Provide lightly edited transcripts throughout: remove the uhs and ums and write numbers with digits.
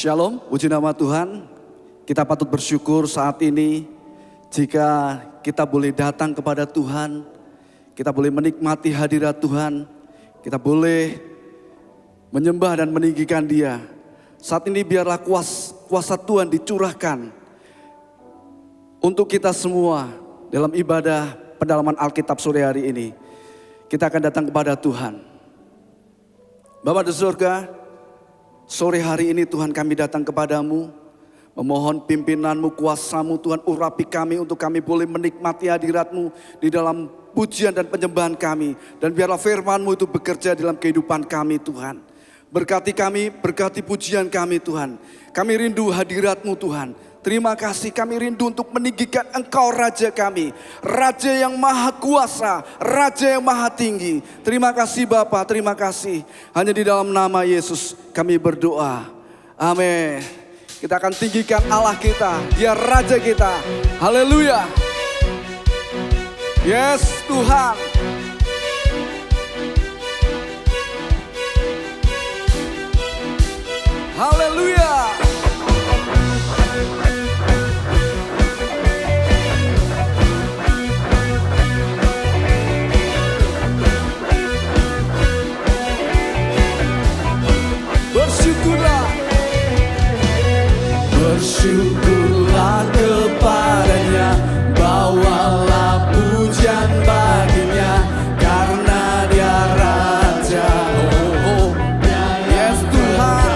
Shalom, puji nama Tuhan. Kita patut bersyukur saat ini jika kita boleh datang kepada Tuhan, kita boleh menikmati hadirat Tuhan, kita boleh menyembah dan meninggikan Dia. Saat ini biarlah kuasa Tuhan dicurahkan untuk kita semua dalam ibadah pendalaman Alkitab sore hari ini. Kita akan datang kepada Tuhan. Bapa di surga, sore hari ini Tuhan kami datang kepadamu, memohon pimpinanmu, kuasamu Tuhan, urapi kami untuk kami boleh menikmati hadiratmu di dalam pujian dan penyembahan kami. Dan biarlah firmanmu itu bekerja dalam kehidupan kami Tuhan. Berkati kami, berkati pujian kami Tuhan. Kami rindu hadiratmu Tuhan. Terima kasih, kami rindu untuk meninggikan Engkau Raja kami. Raja yang maha kuasa, Raja yang maha tinggi. Terima kasih Bapa, terima kasih. Hanya di dalam nama Yesus kami berdoa. Amin. Kita akan tinggikan Allah kita, Dia Raja kita. Haleluya. Yes Tuhan. Haleluya. Bersyukurlah kepadanya, bawalah pujian baginya, karena Dia Raja. Yes Tuhan.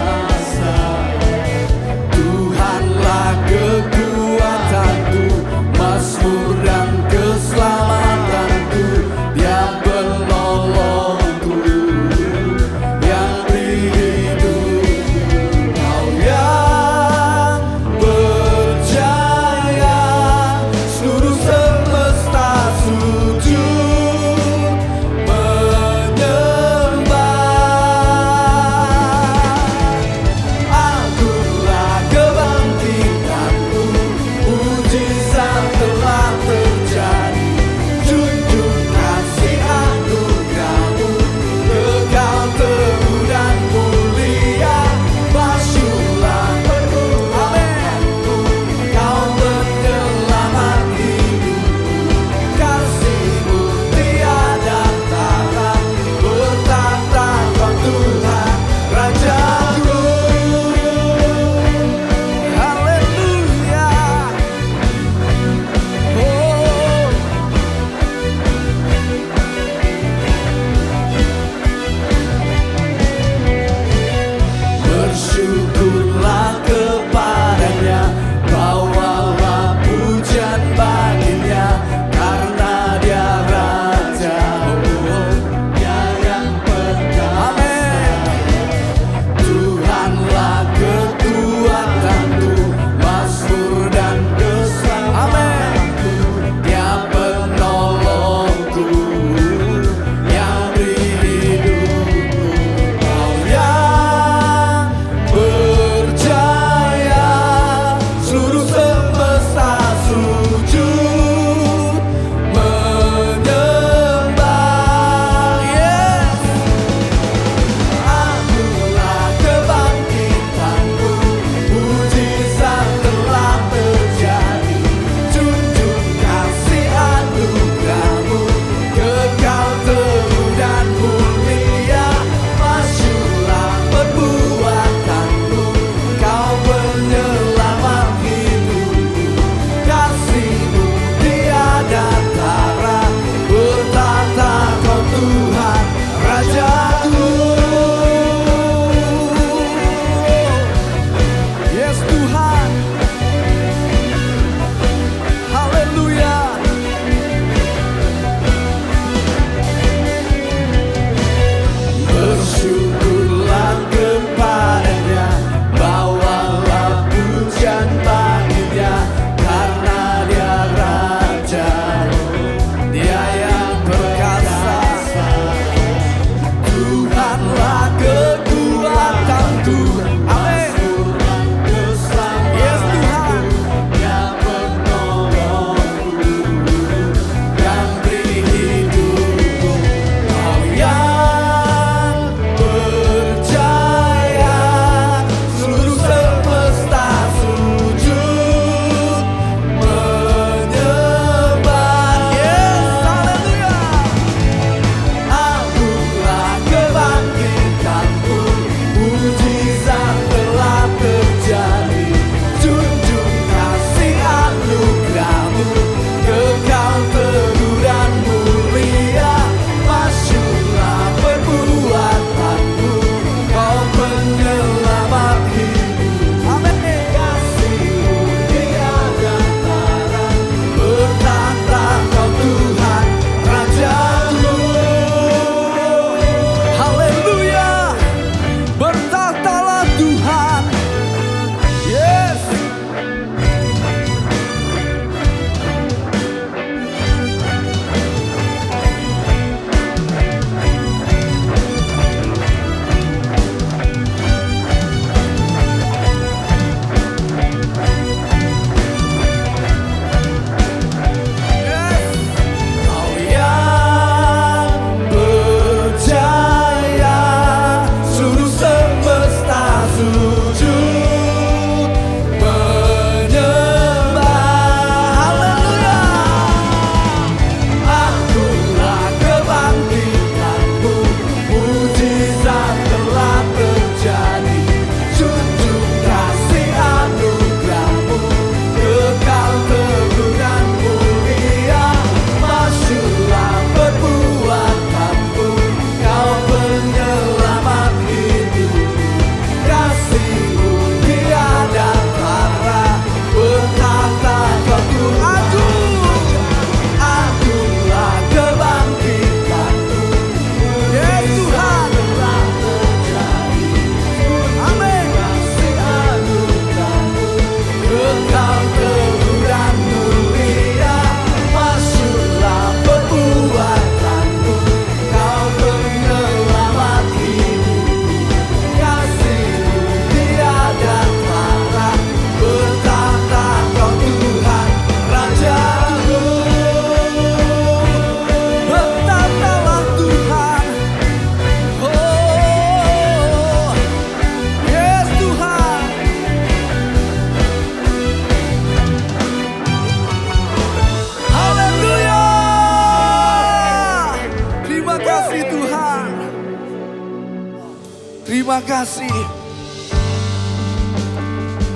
Terima kasih.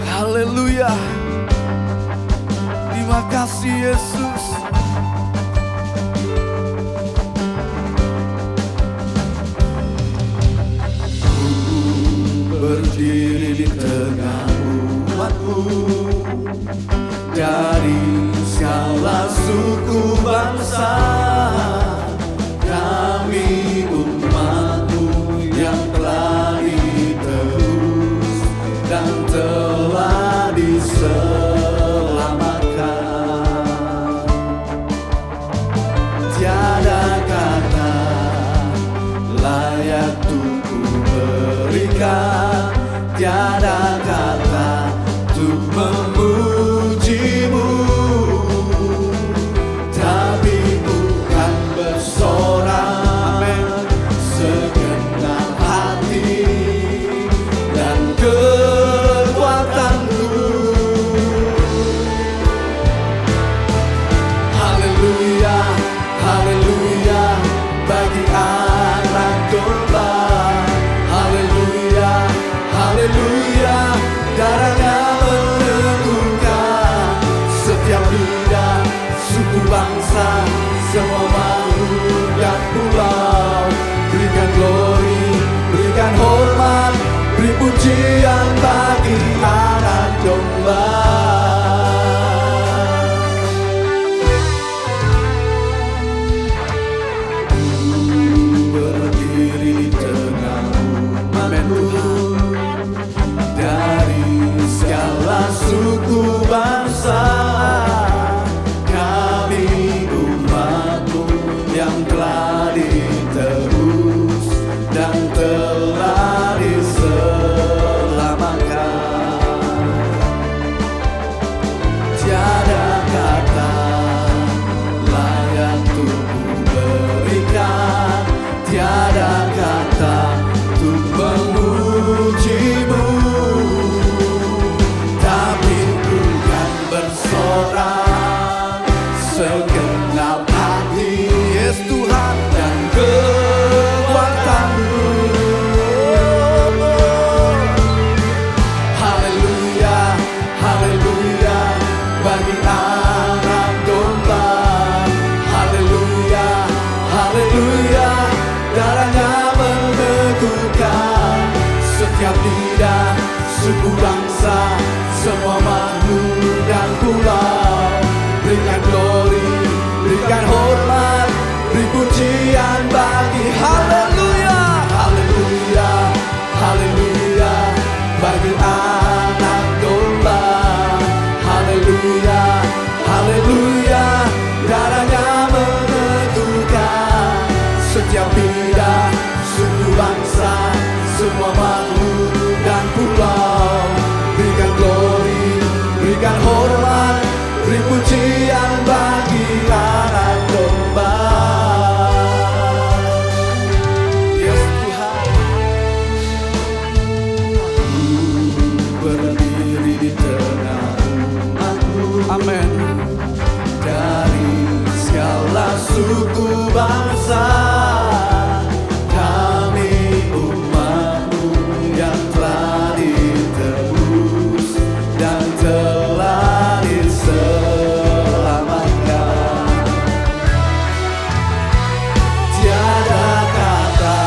Haleluya. Terima kasih Yesus. Berdiri di tengah umatmu, dari segala suku bangsa, kami umatmu yang telah ditebus dan telah diselamatkan. Tiada kata layak untuk ku berikan, tiada kata untuk memujimu, tapi bukan bersorak segenap hati dan kekuatanku. Haleluya, haleluya bagi anak domba. Haleluya, haleluya, darahnya meneguhkan setiap lidah, suku bangsa, semua makhluk dan pulau. Berikan glory, berikan hormat, beri pujian bagi anak domba. Berdiri di tengah umatmu, dari segala suku bangsa, kami umatmu yang telah ditebus dan telah diselamatkan. Tiada kata layak untuk ku berikan, tiada kata untuk memujimu, tapi bukan bersorak segenap hati. Yes Tuhan, dan kekuatanmu. Haleluya, haleluya bagi anak domba. Haleluya, haleluya, darahnya meneguhkan setiap lidah, suku bangsa, semua makhluk dan pulau. Berikan glory, berikan hormat, beri pujian bagi haleluya, haleluya, haleluya bagi anak domba. Haleluya, haleluya, darahnya meneguhkan setiap lidah, suku bangsa, semua makhluk dan pulau. Berikan glory, berikan hormat, beri pujian bagi anak domba. Yes Tuhan. Berdiri di tengah umatmu, amin, dari segala suku bangsa, kami umatmu yang telah ditebus dan telah diselamatkan. Tiada kata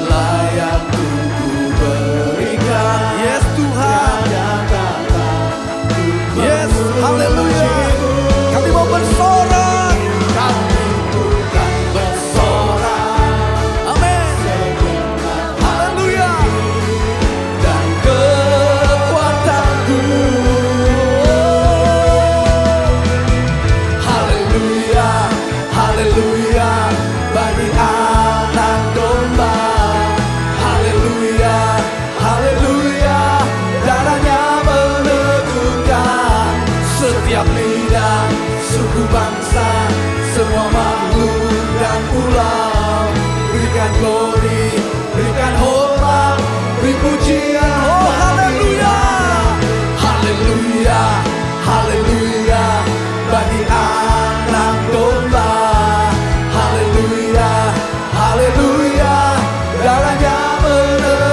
layak untuk ku berikan. Yes Tuhan, tiada kata untuk yes, haleluya. Kami mau bersorak, kami bukan bersorak. Amin. Haleluya. Dan kekuatanku. Haleluya, haleluya bagi anak domba. Haleluya, haleluya, darahnya meneguhkan setiap lidah, suku bangsa, semua makhluk dan pulau. Berikan glory, berikan hormat, beri pujian. Oh haleluya, haleluya, haleluya bagi anak domba. Haleluya, haleluya, darahnya meneguhkan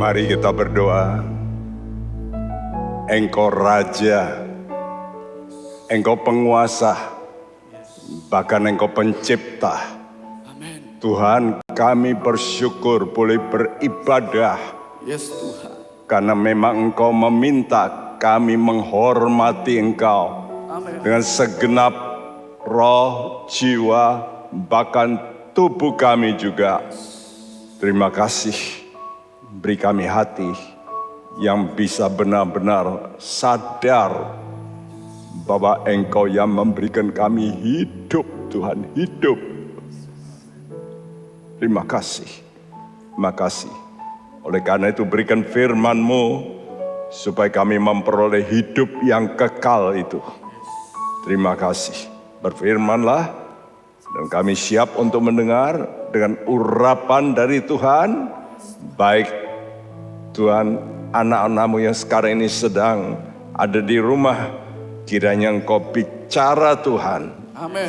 Mari kita berdoa. Engkau Raja, Engkau penguasa, bahkan Engkau pencipta. Amin. Tuhan, kami bersyukur boleh beribadah. Yes Tuhan. Karena memang Engkau meminta kami menghormati Engkau. Amin. Dengan segenap roh, jiwa, bahkan tubuh kami juga. Terima kasih. Beri kami hati yang bisa benar-benar sadar bahwa Engkau yang memberikan kami hidup, Tuhan, hidup. Terima kasih. Terima kasih. Oleh karena itu berikan firman-Mu supaya kami memperoleh hidup yang kekal itu. Terima kasih. Berfirmanlah dan kami siap untuk mendengar dengan urapan dari Tuhan. Baik Tuhan, anak-anak-Mu yang sekarang ini sedang ada di rumah, kiranya Engkau bicara Tuhan. Amin.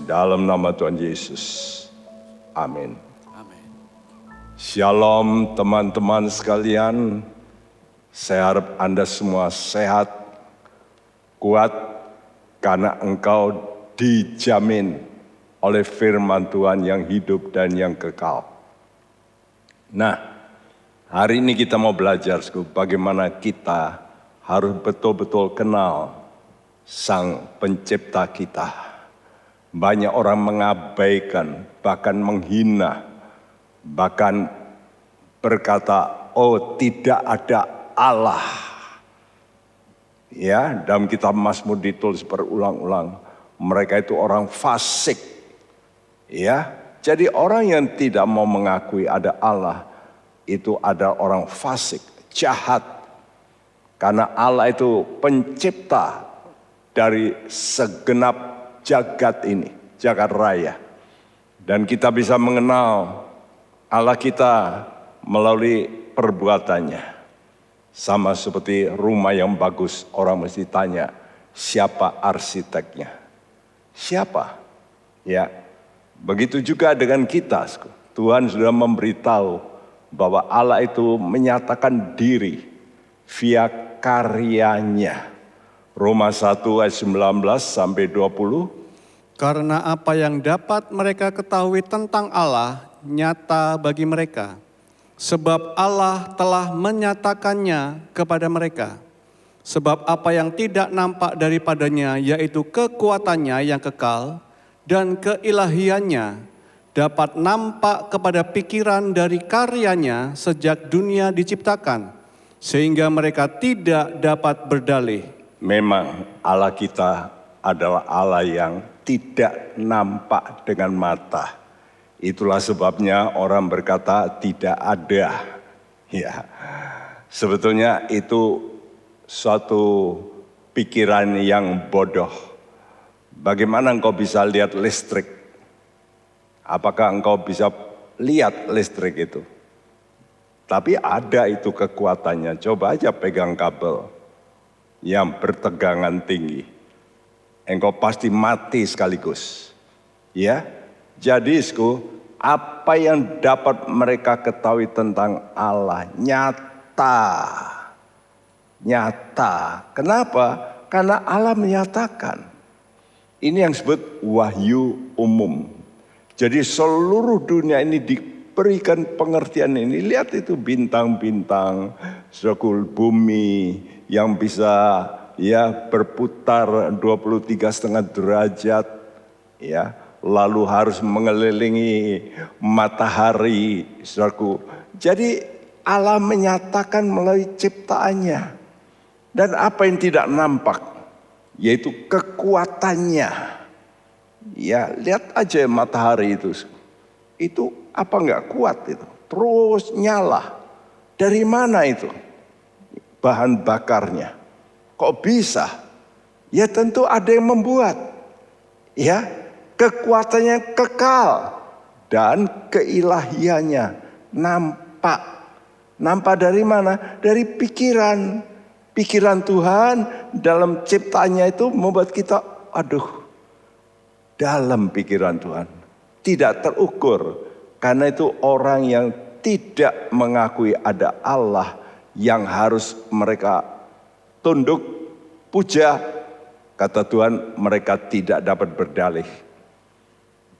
Dalam nama Tuhan Yesus. Amin. Amin. Shalom teman-teman sekalian. Saya harap Anda semua sehat, kuat, karena engkau dijamin oleh firman Tuhan yang hidup dan yang kekal. Nah, hari ini kita mau belajar bagaimana kita harus betul-betul kenal Sang Pencipta kita. Banyak orang mengabaikan, bahkan menghina, bahkan berkata, oh tidak ada Allah. Ya, dalam kitab Mazmur ditulis berulang-ulang, mereka itu orang fasik. Ya, jadi orang yang tidak mau mengakui ada Allah, itu adalah orang fasik, jahat. Karena Allah itu pencipta dari segenap jagat ini, jagat raya. Dan kita bisa mengenal Allah kita melalui perbuatannya. Sama seperti rumah yang bagus, orang mesti tanya, siapa arsiteknya? Siapa? Ya, begitu juga dengan kita. Tuhan sudah memberitahu bahwa Allah itu menyatakan diri via karyanya. Roma 1 ayat 19 sampai 20. Karena apa yang dapat mereka ketahui tentang Allah nyata bagi mereka. Sebab Allah telah menyatakannya kepada mereka. Sebab apa yang tidak nampak daripadanya yaitu kekuatannya yang kekal dan keilahiannya dapat nampak kepada pikiran dari karyanya sejak dunia diciptakan, sehingga mereka tidak dapat berdalih. Memang Allah kita adalah Allah yang tidak nampak dengan mata. Itulah sebabnya orang berkata tidak ada. Ya, sebetulnya itu suatu pikiran yang bodoh. Bagaimana engkau bisa lihat listrik? Apakah engkau bisa lihat listrik itu? Tapi ada itu kekuatannya. Coba aja pegang kabel yang bertegangan tinggi. Engkau pasti mati sekaligus. Ya, jadi apa yang dapat mereka ketahui tentang Allah nyata. Nyata. Kenapa? Karena Allah menyatakan. Ini yang disebut wahyu umum. Jadi seluruh dunia ini diberikan pengertian ini. Lihat itu bintang-bintang, saudaraku, bumi yang bisa ya berputar 23,5 derajat, ya, lalu harus mengelilingi matahari, saudaraku. Jadi Allah menyatakan melalui ciptaannya. Dan apa yang tidak nampak, yaitu kekuatannya. Ya, lihat aja matahari itu. Itu apa enggak kuat itu? Terus nyala. Dari mana itu? Bahan bakarnya. Kok bisa? Ya tentu ada yang membuat. Ya, kekuatannya kekal dan keilahiannya nampak. Nampak dari mana? Dari pikiran. Pikiran Tuhan dalam ciptanya itu membuat kita, aduh, dalam pikiran Tuhan. Tidak terukur. Karena itu orang yang tidak mengakui ada Allah yang harus mereka tunduk, puja, kata Tuhan mereka tidak dapat berdalih.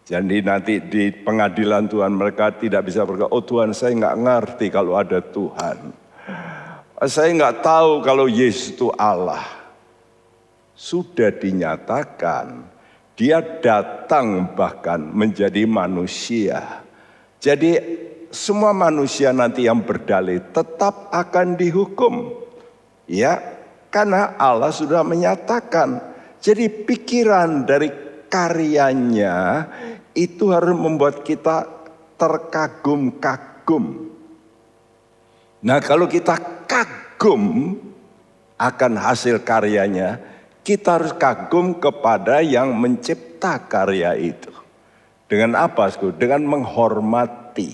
Jadi nanti di pengadilan Tuhan mereka tidak bisa berkata, oh Tuhan saya nggak ngerti kalau ada Tuhan. Saya nggak tahu kalau Yesus itu Allah. Sudah dinyatakan, dia datang bahkan menjadi manusia. Jadi semua manusia nanti yang berdalih tetap akan dihukum. Ya, karena Allah sudah menyatakan. Jadi pikiran dari karyanya itu harus membuat kita terkagum-kagum. Nah kalau kita kagum akan hasil karyanya, kita harus kagum kepada yang mencipta karya itu. Dengan apa? Dengan menghormati.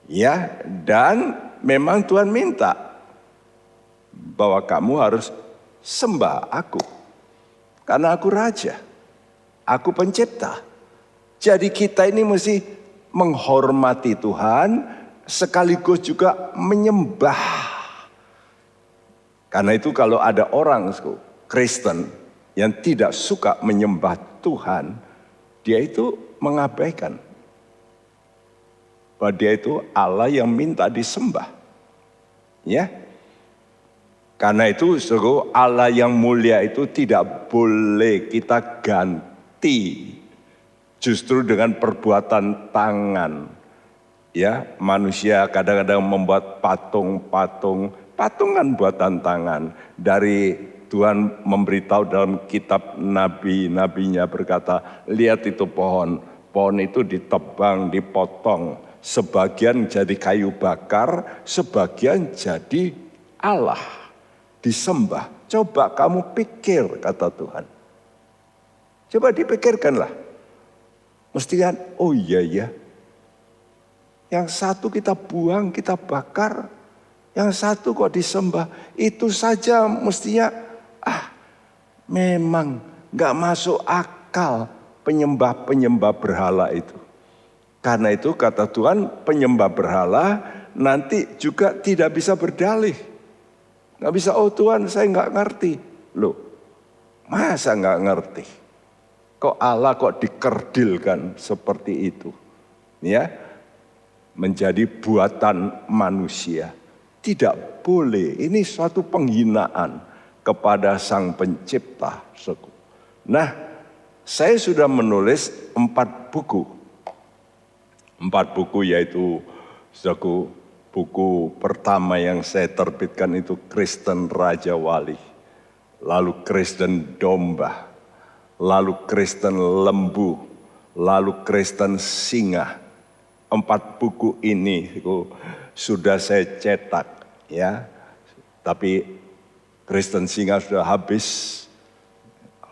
Ya, dan memang Tuhan minta bahwa kamu harus sembah aku. Karena aku raja. Aku pencipta. Jadi kita ini mesti menghormati Tuhan sekaligus juga menyembah. Karena itu kalau ada orang Kristen yang tidak suka menyembah Tuhan, dia itu mengabaikan bahwa dia itu Allah yang minta disembah. Ya. Karena itu Allah yang mulia itu tidak boleh kita ganti. Justru dengan perbuatan tangan. Ya, manusia kadang-kadang membuat patungan buatan tangan. Dari Tuhan memberitahu dalam kitab nabi-nabinya berkata, lihat itu pohon itu ditebang, dipotong. Sebagian jadi kayu bakar, sebagian jadi Allah. Disembah. Coba kamu pikir, kata Tuhan. Coba dipikirkanlah. Mesti kan, oh iya ya. Yang satu kita buang, kita bakar. Yang satu kok disembah. Itu saja mestinya, memang gak masuk akal penyembah-penyembah berhala itu. Karena itu kata Tuhan, penyembah berhala nanti juga tidak bisa berdalih. Gak bisa, oh Tuhan saya gak ngerti. Loh, masa gak ngerti? Kok Allah kok dikerdilkan seperti itu? Ya, menjadi buatan manusia. Tidak boleh, ini suatu penghinaan kepada Sang Pencipta. Nah, saya sudah menulis 4 buku. 4 buku yaitu buku pertama yang saya terbitkan itu Kristen Raja Wali. Lalu Kristen Domba. Lalu Kristen Lembu, lalu Kristen Singa. 4 buku ini sudah saya cetak, ya. Tapi Kristen Singa sudah habis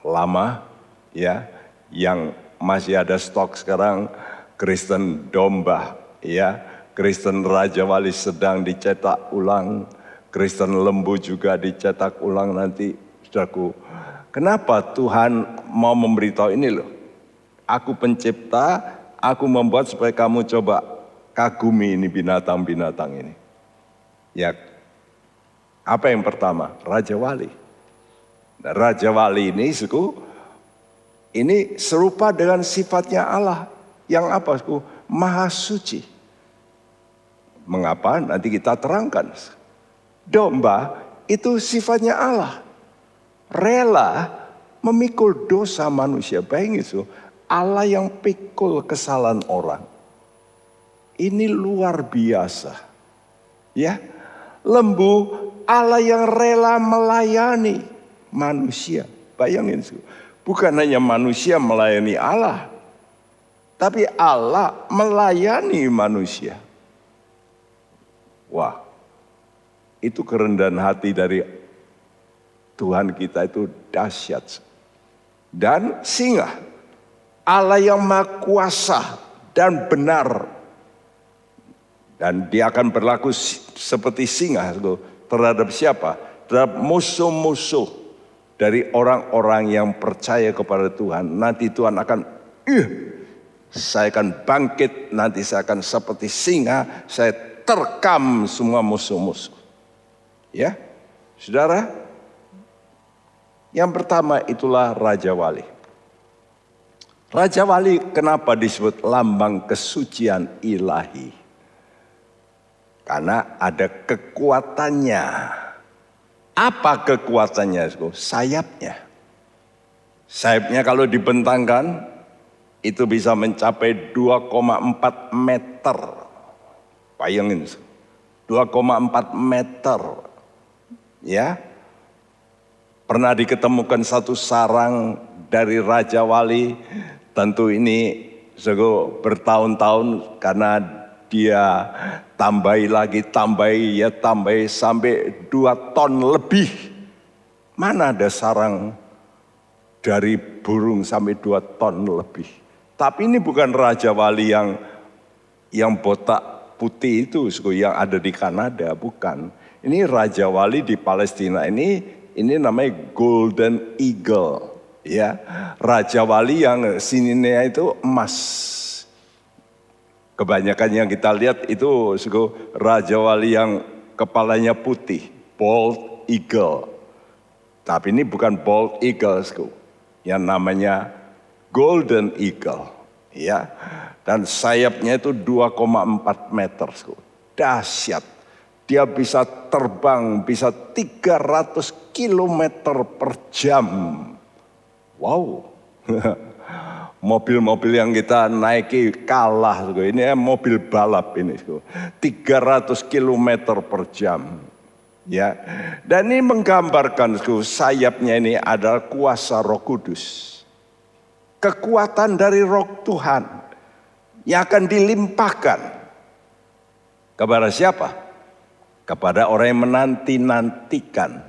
lama, ya. Yang masih ada stok sekarang Kristen Domba, ya. Kristen Raja Wali sedang dicetak ulang, Kristen Lembu juga dicetak ulang nanti, saudaraku. Kenapa Tuhan mau memberitahu ini loh? Aku pencipta, aku membuat supaya kamu coba kagumi ini binatang-binatang ini. Ya, apa yang pertama? Raja Wali. Nah, Raja Wali ini ini serupa dengan sifatnya Allah. Yang apa? Maha suci. Mengapa? Nanti kita terangkan. Domba itu sifatnya Allah. Rela memikul dosa manusia. Bayangin itu, Allah yang pikul kesalahan orang. Ini luar biasa. Ya, lembu, Allah yang rela melayani manusia. Bayangin itu, bukan hanya manusia melayani Allah, tapi Allah melayani manusia. Wah, itu kerendahan hati dari Tuhan kita itu dahsyat. Dan singa, Allah yang maha kuasa dan benar. Dan dia akan berlaku seperti singa terhadap siapa? Terhadap musuh-musuh dari orang-orang yang percaya kepada Tuhan. Nanti Tuhan akan Saya akan bangkit, nanti saya akan seperti singa, saya terkam semua musuh-musuh. Ya, saudara, yang pertama itulah Raja Wali. Raja Wali kenapa disebut lambang kesucian ilahi? Karena ada kekuatannya. Apa kekuatannya? Sayapnya. Sayapnya kalau dibentangkan, itu bisa mencapai 2,4 meter. Bayangin, 2,4 meter. Ya, pernah diketemukan satu sarang dari Raja Wali. Tentu ini bertahun-tahun karena dia tambahi sampai 2 ton lebih. Mana ada sarang dari burung sampai 2 ton lebih. Tapi ini bukan Raja Wali yang botak putih itu yang ada di Kanada, bukan. Ini Raja Wali di Palestina ini namanya Golden Eagle. Ya, Raja Wali yang sininya itu emas. Kebanyakan yang kita lihat itu Raja Wali yang kepalanya putih, bald eagle. Tapi ini bukan bald eagle, yang namanya golden eagle. Ya, dan sayapnya itu 2,4 meter. Dahsyat. Dia bisa terbang, bisa 300 kilometer per jam. Wow, mobil-mobil yang kita naiki kalah, ini mobil balap ini, 300 km per jam. Ya, dan ini menggambarkan sayapnya ini adalah kuasa Roh Kudus, kekuatan dari Roh Tuhan yang akan dilimpahkan kepada siapa? Kepada orang yang menanti-nantikan.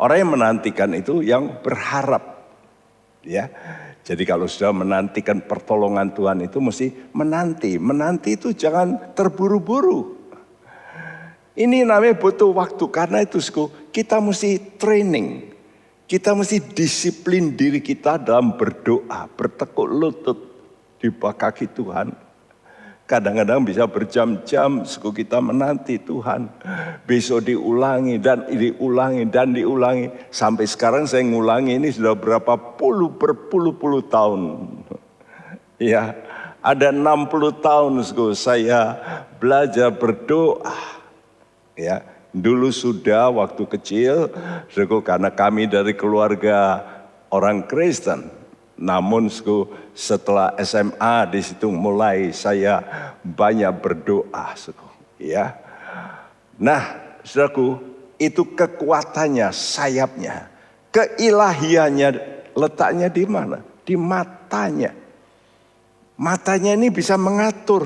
Orang yang menantikan itu yang berharap. Ya, jadi kalau sudah menantikan pertolongan Tuhan itu mesti menanti. Menanti itu jangan terburu-buru. Ini namanya butuh waktu, karena itu kita mesti training. Kita mesti disiplin diri kita dalam berdoa, bertekuk lutut di bawah kaki Tuhan. Kadang-kadang bisa berjam-jam kita menanti Tuhan. Besok diulangi dan diulangi. Sampai sekarang saya ngulangi ini sudah berpuluh-puluh tahun. Ya, ada 60 tahun saya belajar berdoa. Ya, dulu sudah waktu kecil, karena kami dari keluarga orang Kristen. Namun setelah SMA di situ mulai saya banyak berdoa, ya. Nah, saudaraku, itu kekuatannya, sayapnya, keilahiannya letaknya di mana? Di matanya. Matanya ini bisa mengatur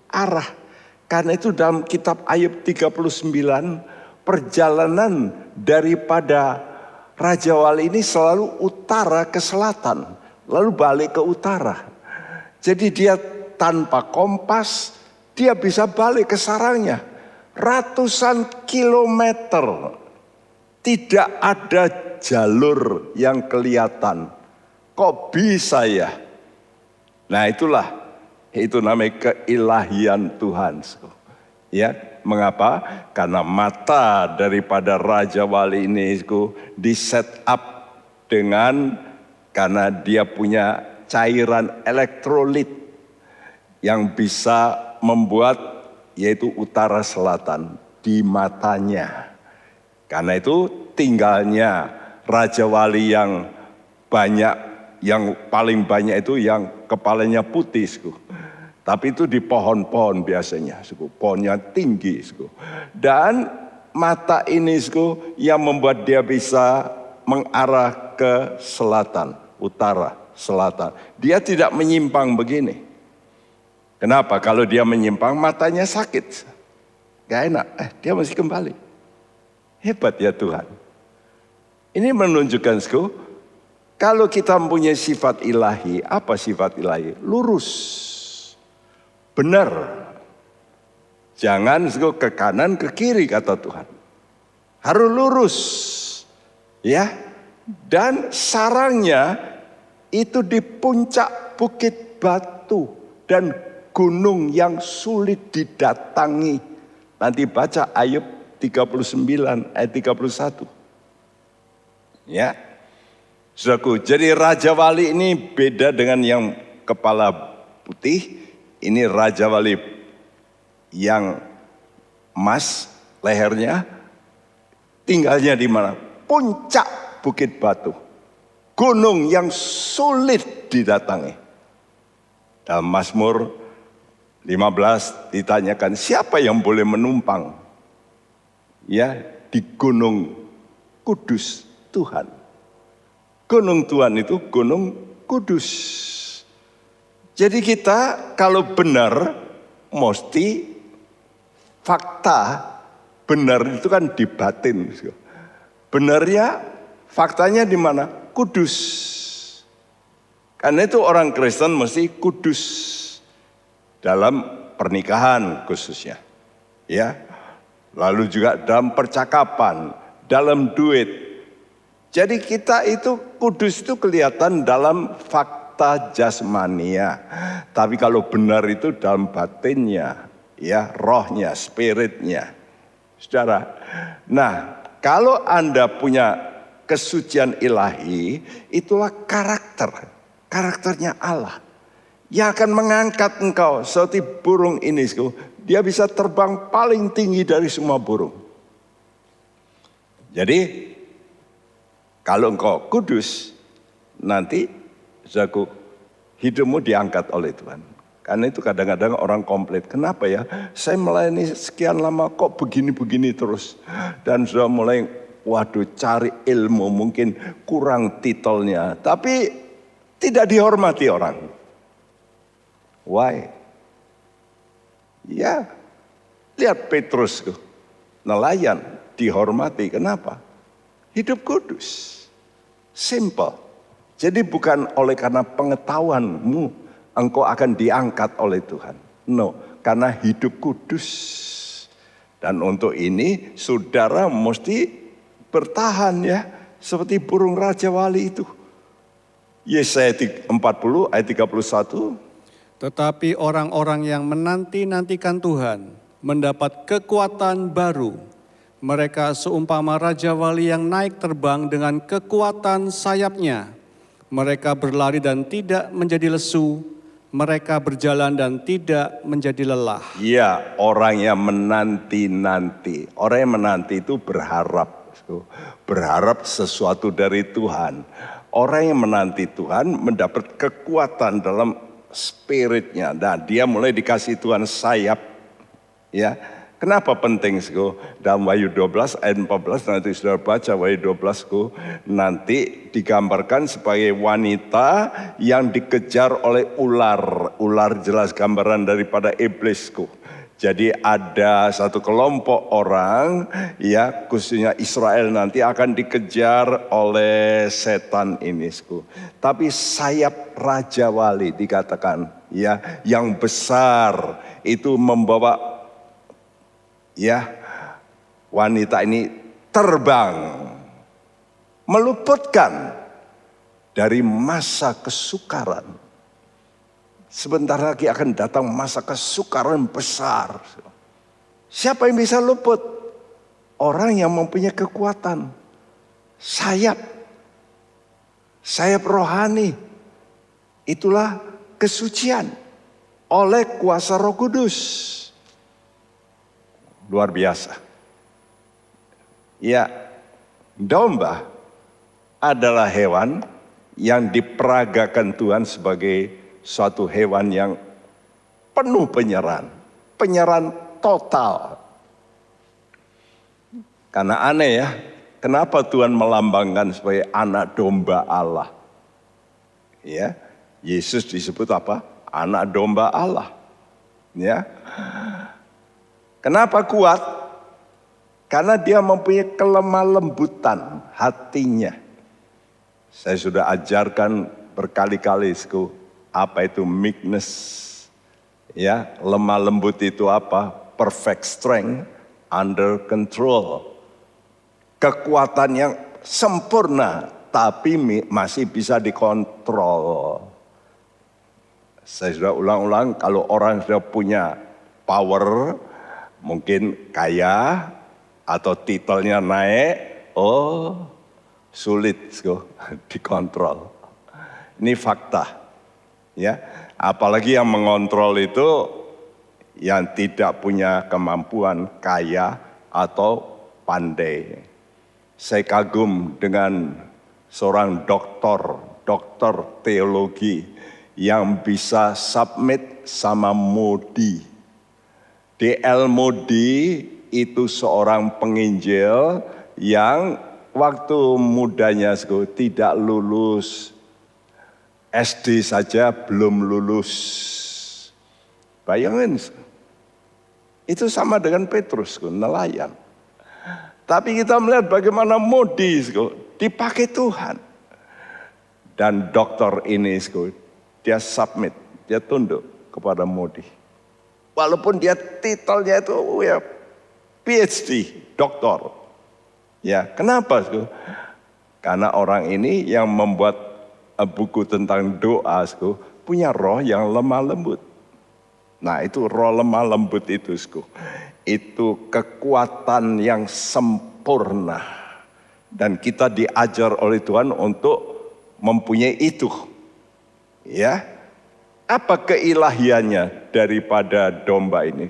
arah. Karena itu dalam kitab Ayub 39, perjalanan daripada Raja Wali ini selalu utara ke selatan. Lalu balik ke utara. Jadi dia tanpa kompas, dia bisa balik ke sarangnya. Ratusan kilometer. Tidak ada jalur yang kelihatan. Kok bisa ya? Nah itulah, itu namanya keilahian Tuhan. Ya, mengapa? Karena mata daripada Raja Wali ini di set up dengan, karena dia punya cairan elektrolit yang bisa membuat, yaitu utara selatan di matanya. Karena itu tinggalnya Raja Wali yang banyak, yang paling banyak itu yang kepalanya putih. Tapi itu di pohon-pohon biasanya, pohonnya tinggi. Dan mata ini yang membuat dia bisa mengarah ke selatan, utara, selatan. Dia tidak menyimpang begini. Kenapa? Kalau dia menyimpang matanya sakit. Gak enak, dia masih kembali. Hebat ya Tuhan. Ini menunjukkan kalau kita mempunyai sifat ilahi, apa sifat ilahi? Lurus, benar. Jangan ke kanan, ke kiri kata Tuhan. Harus lurus. Ya, dan sarangnya itu di puncak bukit batu. batu dan gunung yang sulit didatangi. Nanti baca Ayub 39 ayat 31. Ya. Saudaraku, jadi Raja Wali ini beda dengan yang kepala putih. Ini Raja Wali yang emas lehernya, tinggalnya di mana? Puncak Bukit Batu. Gunung yang sulit didatangi. Dalam Mazmur 15 ditanyakan siapa yang boleh menumpang ya di gunung kudus Tuhan. Gunung Tuhan itu gunung kudus. Jadi kita kalau benar mesti fakta benar itu kan di batin. Benarnya faktanya di mana? Kudus. Karena itu orang Kristen mesti kudus dalam pernikahan khususnya. Ya. Lalu juga dalam percakapan, dalam duit. Jadi kita itu kudus itu kelihatan dalam fakta jasmania. Tapi kalau benar itu dalam batinnya, ya, rohnya, spiritnya. Saudara. Nah, kalau Anda punya kesucian ilahi, itulah karakternya Allah. Yang akan mengangkat engkau seperti burung ini. Dia bisa terbang paling tinggi dari semua burung. Jadi kalau engkau kudus, nanti hidupmu diangkat oleh Tuhan. Karena itu kadang-kadang orang komplain, kenapa ya saya melayani sekian lama kok begini-begini terus. Dan sudah mulai, waduh, cari ilmu, mungkin kurang titelnya. Tapi tidak dihormati orang. Why? Ya, lihat Petrus, nelayan, dihormati. Kenapa? Hidup kudus. Simple. Jadi bukan oleh karena pengetahuanmu engkau akan diangkat oleh Tuhan. No, karena hidup kudus. Dan untuk ini saudara mesti bertahan ya. Seperti burung Raja Wali itu. Yesaya 40 ayat 31. Tetapi orang-orang yang menanti-nantikan Tuhan mendapat kekuatan baru. Mereka seumpama Raja Wali yang naik terbang dengan kekuatan sayapnya. Mereka berlari dan tidak menjadi lesu. Mereka berjalan dan tidak menjadi lelah. Iya, orang yang menanti-nanti. Orang yang menanti itu berharap. Berharap sesuatu dari Tuhan. Orang yang menanti Tuhan mendapat kekuatan dalam spiritnya. Nah, dia mulai dikasih Tuhan sayap. Ya, kenapa penting? Dalam Wahyu 12 ayat 14 nanti saudara baca Wahyu 12 nanti digambarkan sebagai wanita yang dikejar oleh ular. Ular jelas gambaran daripada iblis. Jadi ada satu kelompok orang ya khususnya Israel nanti akan dikejar oleh setan ini. Tapi sayap Raja Wali dikatakan ya yang besar itu membawa ya wanita ini terbang meluputkan dari masa kesukaran. Sebentar lagi akan datang masa kesukaran besar. Siapa yang bisa luput? Orang yang mempunyai kekuatan. Sayap rohani. Itulah kesucian oleh kuasa Roh Kudus. Luar biasa. Ya, domba adalah hewan yang diperagakan Tuhan sebagai suatu hewan yang penuh penyerahan total. Karena aneh ya, kenapa Tuhan melambangkan sebagai anak domba Allah? Ya, Yesus disebut apa? Anak domba Allah. Ya, kenapa kuat? Karena dia mempunyai kelemah lembutan hatinya. Saya sudah ajarkan berkali-kali apa itu meekness, ya lemah lembut itu apa? Perfect strength under control. Kekuatan yang sempurna tapi masih bisa dikontrol. Saya sudah ulang-ulang, kalau orang sudah punya power, mungkin kaya atau titelnya naik, sulit dikontrol. Ini fakta, ya. Apalagi yang mengontrol itu yang tidak punya kemampuan kaya atau pandai. Saya kagum dengan seorang doktor teologi yang bisa submit sama Moody. D.L. Moody itu seorang penginjil yang waktu mudanya tidak lulus. SD saja belum lulus. Bayangin, itu sama dengan Petrus, nelayan. Tapi kita melihat bagaimana Moody dipakai Tuhan. Dan dokter ini dia submit, dia tunduk kepada Moody. Walaupun dia titelnya itu ya PhD, doktor. Ya, kenapa? Karena orang ini yang membuat buku tentang doa punya roh yang lemah lembut. Nah, itu roh lemah lembut itu kekuatan yang sempurna. Dan kita diajar oleh Tuhan untuk mempunyai itu. Ya, apa keilahiannya daripada domba ini?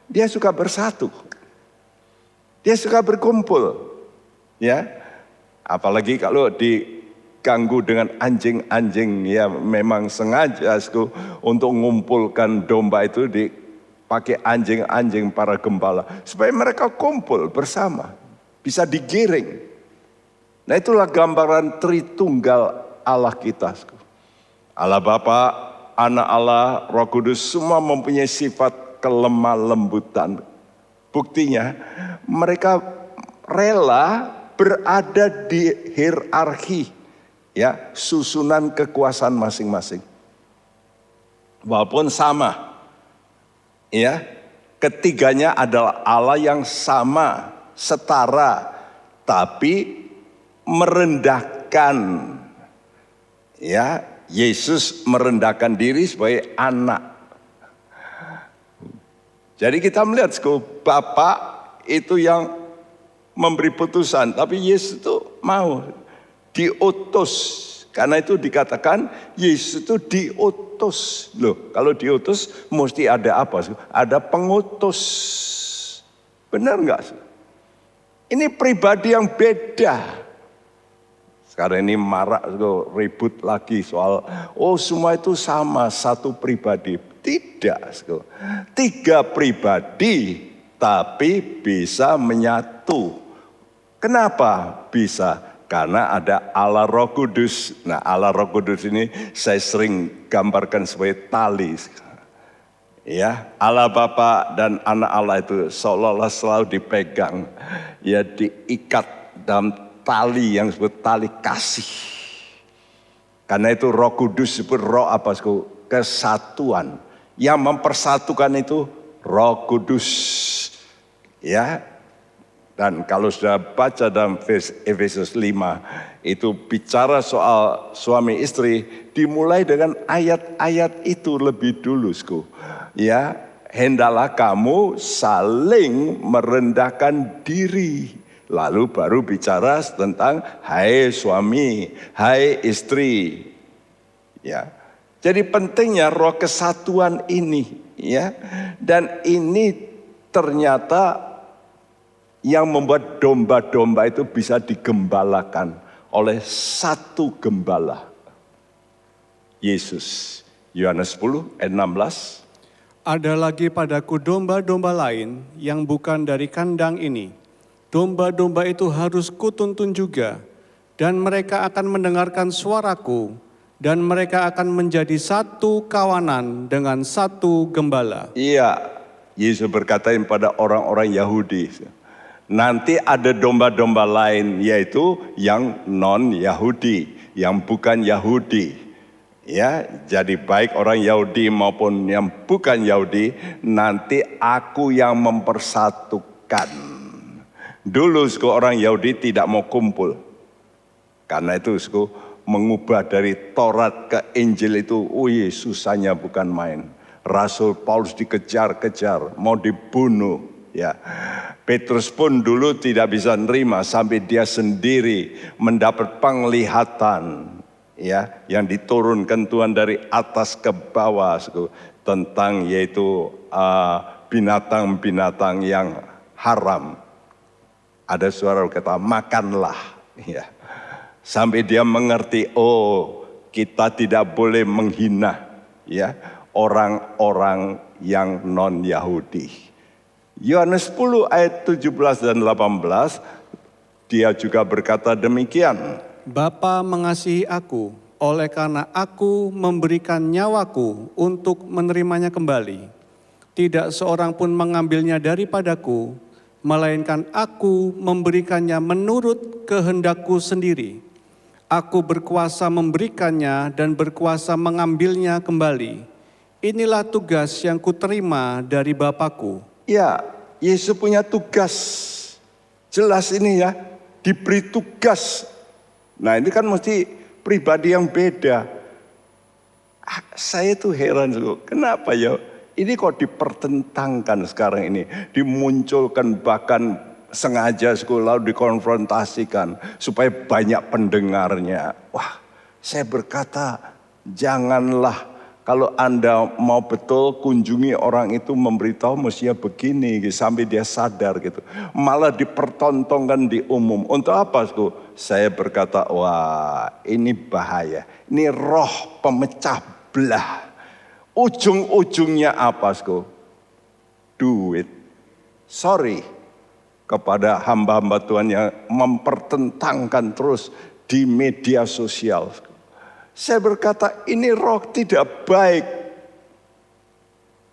Dia suka bersatu, dia suka berkumpul, ya. Apalagi kalau diganggu dengan anjing-anjing, ya memang sengaja untuk mengumpulkan domba itu dipakai anjing-anjing para gembala supaya mereka kumpul bersama, bisa digiring. Nah, itulah gambaran Tritunggal Allah kita. Allah Bapa, Anak Allah, Roh Kudus semua mempunyai sifat kelemah lembutan. Buktinya mereka rela berada di hierarki, ya, susunan kekuasaan masing-masing. Walaupun sama, ya, ketiganya adalah Allah yang sama, setara, tapi merendahkan. Ya, Yesus merendahkan diri sebagai anak. Jadi kita melihat Bapa itu yang memberi putusan, tapi Yesus itu mau diutus. Karena itu dikatakan Yesus itu diutus. Loh, kalau diutus mesti ada apa? Ada pengutus. Benar enggak? Ini pribadi yang beda. Sekarang ini marak ribut lagi soal semua itu sama, satu pribadi. Tidak, tiga pribadi tapi bisa menyatu. Kenapa bisa? Karena ada Allah Roh Kudus. Nah, Allah Roh Kudus ini saya sering gambarkan sebagai tali. Ya, Allah Bapa dan Anak Allah itu seolah-olah selalu dipegang, ya, diikat dalam tali yang disebut tali kasih. Karena itu Roh Kudus disebut roh apa? Kesatuan. Yang mempersatukan itu Roh Kudus. Ya. Dan kalau sudah baca dalam Efesus 5 itu bicara soal suami istri, dimulai dengan ayat-ayat itu lebih dulu. Ya, hendaklah kamu saling merendahkan diri. Lalu baru bicara tentang hai suami, hai istri. Ya. Jadi pentingnya roh kesatuan ini, ya. Dan ini ternyata yang membuat domba-domba itu bisa digembalakan oleh satu gembala. Yesus. Yohanes 10 ayat 16. Ada lagi padaku domba-domba lain yang bukan dari kandang ini. Domba-domba itu harus kutuntun juga, dan mereka akan mendengarkan suaraku, dan mereka akan menjadi satu kawanan dengan satu gembala. Iya, Yesus berkata pada orang-orang Yahudi, nanti ada domba-domba lain, yaitu yang non-Yahudi, yang bukan Yahudi. Ya, jadi baik orang Yahudi maupun yang bukan Yahudi, nanti aku yang mempersatukan. Dulu orang Yahudi tidak mau kumpul. Karena itu mengubah dari Taurat ke Injil itu, susahnya bukan main. Rasul Paulus dikejar-kejar, mau dibunuh. Ya, Petrus pun dulu tidak bisa nerima sampai dia sendiri mendapat penglihatan, ya, yang diturunkan Tuhan dari atas ke bawah tentang yaitu binatang-binatang yang haram. Ada suara kata makanlah, ya. Sampai dia mengerti, kita tidak boleh menghina, ya, orang-orang yang non-Yahudi. Yohanes 10 ayat 17 dan 18, dia juga berkata demikian. Bapa mengasihi aku, oleh karena aku memberikan nyawaku untuk menerimanya kembali. Tidak seorang pun mengambilnya daripadaku, melainkan aku memberikannya menurut kehendakku sendiri. Aku berkuasa memberikannya dan berkuasa mengambilnya kembali. Inilah tugas yang kuterima dari Bapakku. Ya, Yesus punya tugas. Jelas ini ya, diberi tugas. Nah ini kan mesti pribadi yang beda. Saya tuh heran, kenapa ya? Ini kok dipertentangkan sekarang ini. Dimunculkan bahkan sengaja lalu dikonfrontasikan supaya banyak pendengarnya. Wah, saya berkata janganlah, kalau Anda mau betul kunjungi orang itu, memberitahu mestinya begini sampai dia sadar gitu. Malah dipertontonkan di umum. Untuk apa? Saya berkata, wah ini bahaya. Ini roh pemecah belah. Ujung-ujungnya apa? Duit. Sorry kepada hamba-hamba Tuhan yang mempertentangkan terus di media sosial. Saya berkata ini roh tidak baik.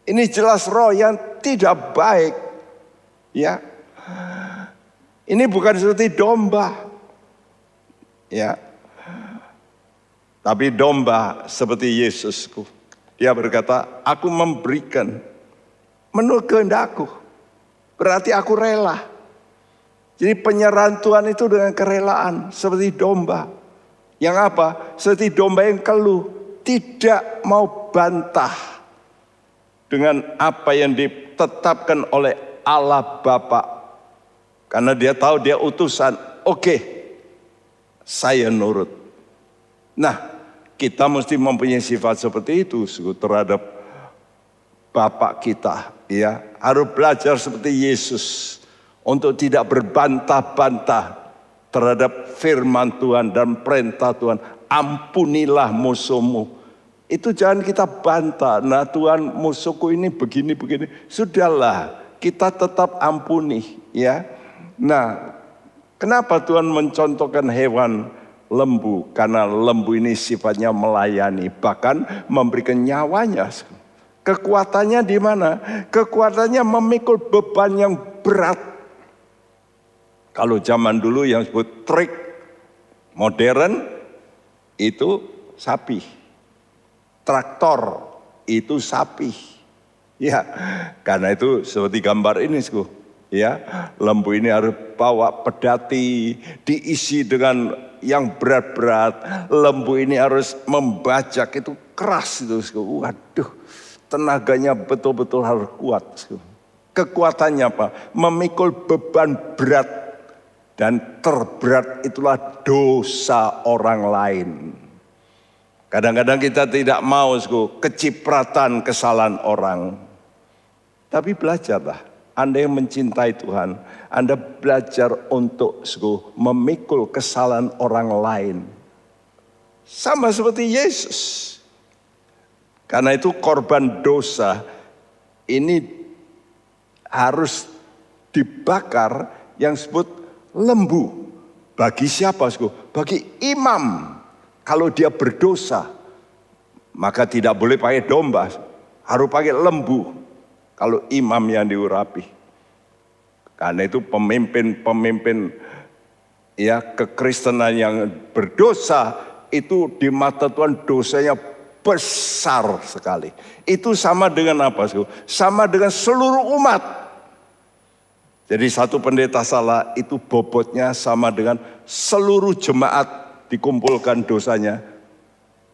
Ini jelas roh yang tidak baik. Ya. Ini bukan seperti domba. Ya. Tapi domba seperti Yesusku. Dia berkata, aku memberikan menurut kehendakku. Berarti aku rela. Jadi penyerahan Tuhan itu dengan kerelaan seperti domba. Yang apa? Seperti domba yang keluh, tidak mau bantah dengan apa yang ditetapkan oleh Allah Bapa. Karena dia tahu dia utusan. Oke, saya nurut. Nah, kita mesti mempunyai sifat seperti itu terhadap Bapak kita, ya. Harus belajar seperti Yesus untuk tidak berbantah-bantah terhadap firman Tuhan dan perintah Tuhan. Ampunilah musuhmu. Itu jangan kita bantah. Nah Tuhan, musuhku ini begini-begini. Sudahlah, kita tetap ampuni, ya. Nah, kenapa Tuhan mencontohkan hewan lembu? Karena lembu ini sifatnya melayani, bahkan memberikan nyawanya. Kekuatannya di mana? Kekuatannya memikul beban yang berat. Kalau zaman dulu yang disebut trik, modern itu sapi. Traktor itu sapi. Ya, karena itu seperti gambar ini, ya, lembu ini harus bawa pedati, diisi dengan yang berat-berat. Lembu ini harus membajak, itu keras itu. Waduh, tenaganya betul-betul harus kuat. Kekuatannya apa? Memikul beban berat. Dan terberat itulah dosa orang lain. Kadang-kadang kita tidak mau kecipratan kesalahan orang. Tapi belajarlah, Anda yang mencintai Tuhan, Anda belajar untuk memikul kesalahan orang lain. Sama seperti Yesus. Karena itu korban dosa ini harus dibakar yang disebut lembu. Bagi siapa? Bagi imam. Kalau dia berdosa, maka tidak boleh pakai domba, harus pakai lembu. Kalau imam yang diurapi. Karena itu pemimpin ya kekristenan yang berdosa itu di mata Tuhan dosanya besar sekali. Itu sama dengan apa? Sama dengan seluruh umat. Jadi satu pendeta salah itu bobotnya sama dengan seluruh jemaat dikumpulkan dosanya,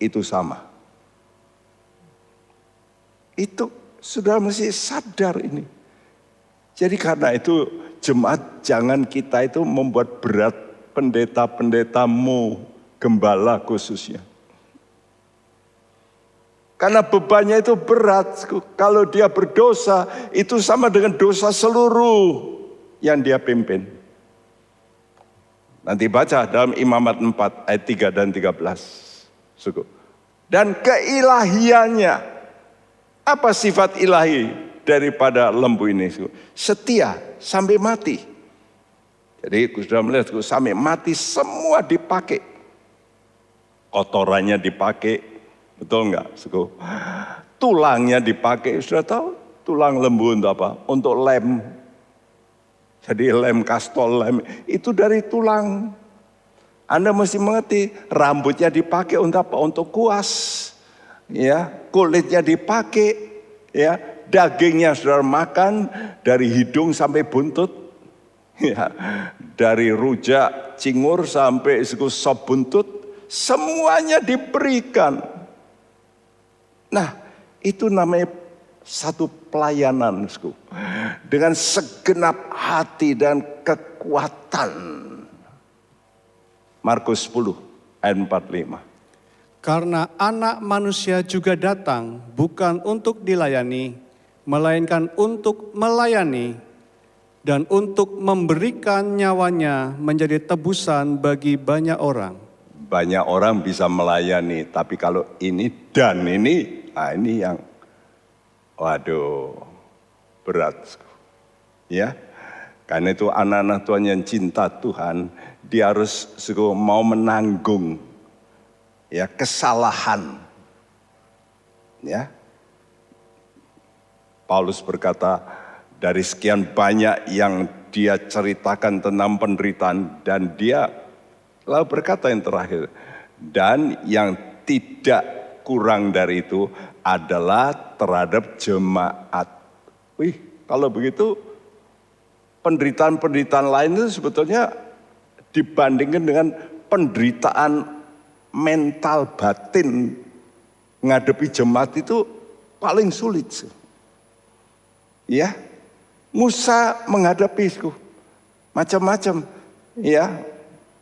itu sama. Itu sudah mesti sadar ini. Jadi karena itu jemaat, jangan kita itu membuat berat pendeta-pendetamu, gembala khususnya. Karena bebannya itu berat. Kalau dia berdosa, itu sama dengan dosa seluruh yang dia pimpin. Nanti baca dalam Imamat 4 ayat 3 dan 13. Dan keilahiannya. Apa sifat ilahi daripada lembu ini? Setia sampai mati. Jadi sudah melihat sampai mati semua dipakai. Kotorannya dipakai. Betul enggak? Tulangnya dipakai, sudah tahu tulang lembu untuk apa? Untuk lem. Jadi lem, kastol, lem, itu dari tulang. Anda mesti mengerti, rambutnya dipakai untuk apa? Untuk kuas. Ya, kulitnya dipakai, ya, dagingnya sudah makan dari hidung sampai buntut. Ya, dari rujak, cingur sampai sop buntut, semuanya diberikan. Nah, itu namanya satu pelayanan, dengan segenap hati dan kekuatan. Markus 10 ayat 45. Karena Anak Manusia juga datang bukan untuk dilayani, melainkan untuk melayani dan untuk memberikan nyawanya menjadi tebusan bagi banyak orang. Banyak orang bisa melayani, tapi kalau ini dan ini, nah ini yang waduh berat. Ya, karena itu anak-anak Tuhan yang cinta Tuhan, dia harus mau menanggung ya kesalahan. Ya, Paulus berkata, dari sekian banyak yang dia ceritakan tentang penderitaan, dan dia lalu berkata yang terakhir, dan yang tidak kurang dari itu adalah terhadap jemaat. Wih, kalau begitu penderitaan-penderitaan lain itu sebetulnya dibandingkan dengan penderitaan mental batin ngadepi jemaat itu paling sulit. Ya, Musa menghadapi macam-macam, ya,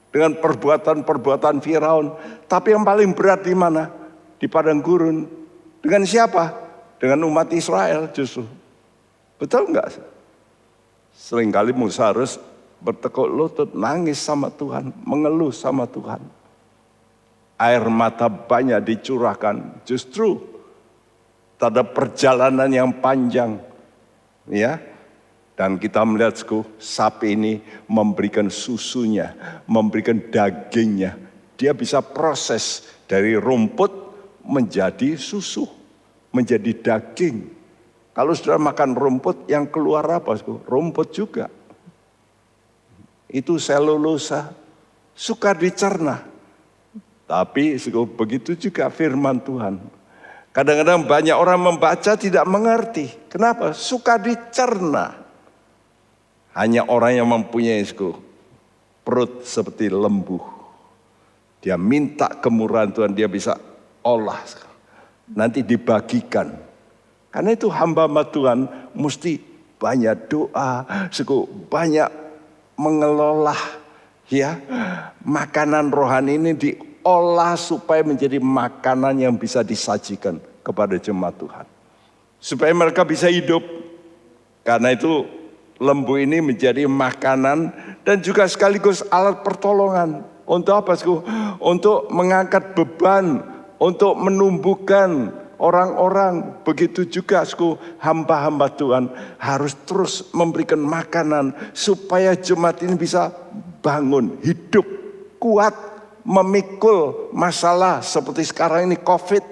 dengan perbuatan-perbuatan Firaun. Tapi yang paling berat di mana? Di padang gurun. Dengan siapa? Dengan umat Israel justru. Betul enggak? Seringkali Musa harus bertekuk lutut, nangis sama Tuhan, mengeluh sama Tuhan. Air mata banyak dicurahkan justru terhadap perjalanan yang panjang. Ya. Dan kita melihat sapi ini memberikan susunya, memberikan dagingnya. Dia bisa proses dari rumput menjadi susu, menjadi daging. Kalau sudah makan rumput, yang keluar apa? Rumput juga. Itu selulosa, suka dicerna. Tapi begitu juga firman Tuhan. Kadang-kadang banyak orang membaca tidak mengerti. Kenapa? Suka dicerna. Hanya orang yang mempunyai perut seperti lembu. Dia minta kemurahan Tuhan, dia bisa olah. Nanti dibagikan. Karena itu hamba-hamba Tuhan mesti banyak doa, banyak mengelola ya makanan rohani ini diolah supaya menjadi makanan yang bisa disajikan kepada jemaat Tuhan. Supaya mereka bisa hidup. Karena itu lembu ini menjadi makanan dan juga sekaligus alat pertolongan. Untuk apa? Untuk mengangkat beban, untuk menumbuhkan orang-orang. Begitu juga hamba-hamba Tuhan harus terus memberikan makanan supaya jemaat ini bisa bangun, hidup, kuat, memikul masalah seperti sekarang ini COVID.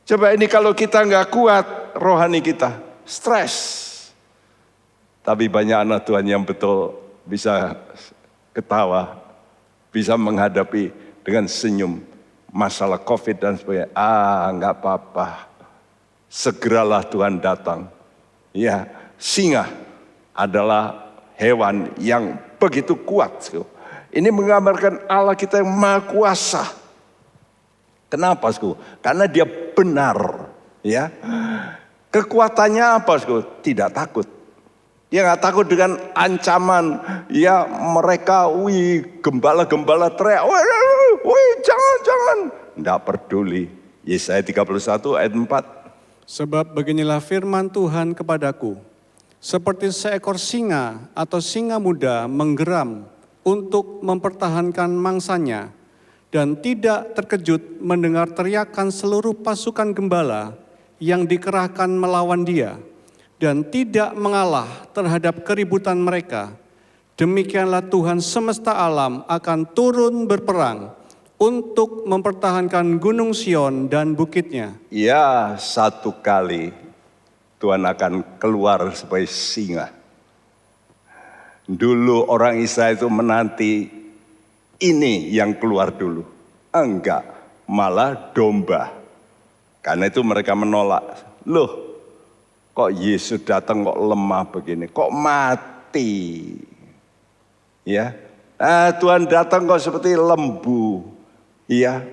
Coba ini kalau kita nggak kuat rohani kita, stres. Tapi banyak anak Tuhan yang betul bisa ketawa, bisa menghadapi dengan senyum masalah COVID dan sebagainya. Enggak apa-apa, segeralah Tuhan datang. Ya, singa adalah hewan yang begitu kuat, Ini menggambarkan Allah kita yang maha kuasa. Kenapa, Saudara? Karena dia benar, ya. Kekuatannya apa, Saudara? Tidak takut. Dia nggak takut dengan ancaman, ya mereka, gembala-gembala teriak, jangan. Nggak peduli. Yesaya 31 ayat 4. Sebab beginilah firman Tuhan kepadaku, seperti seekor singa atau singa muda menggeram untuk mempertahankan mangsanya, dan tidak terkejut mendengar teriakan seluruh pasukan gembala yang dikerahkan melawan dia, dan tidak mengalah terhadap keributan mereka. Demikianlah Tuhan semesta alam akan turun berperang untuk mempertahankan Gunung Sion dan bukitnya. Ya, satu kali Tuhan akan keluar sebagai singa. Dulu orang Israel itu menanti ini yang keluar dulu. Enggak, malah domba. Karena itu mereka menolak. Loh, kok Yesus datang kok lemah begini, kok mati? Ya, Tuhan datang kok seperti lembu. Iya,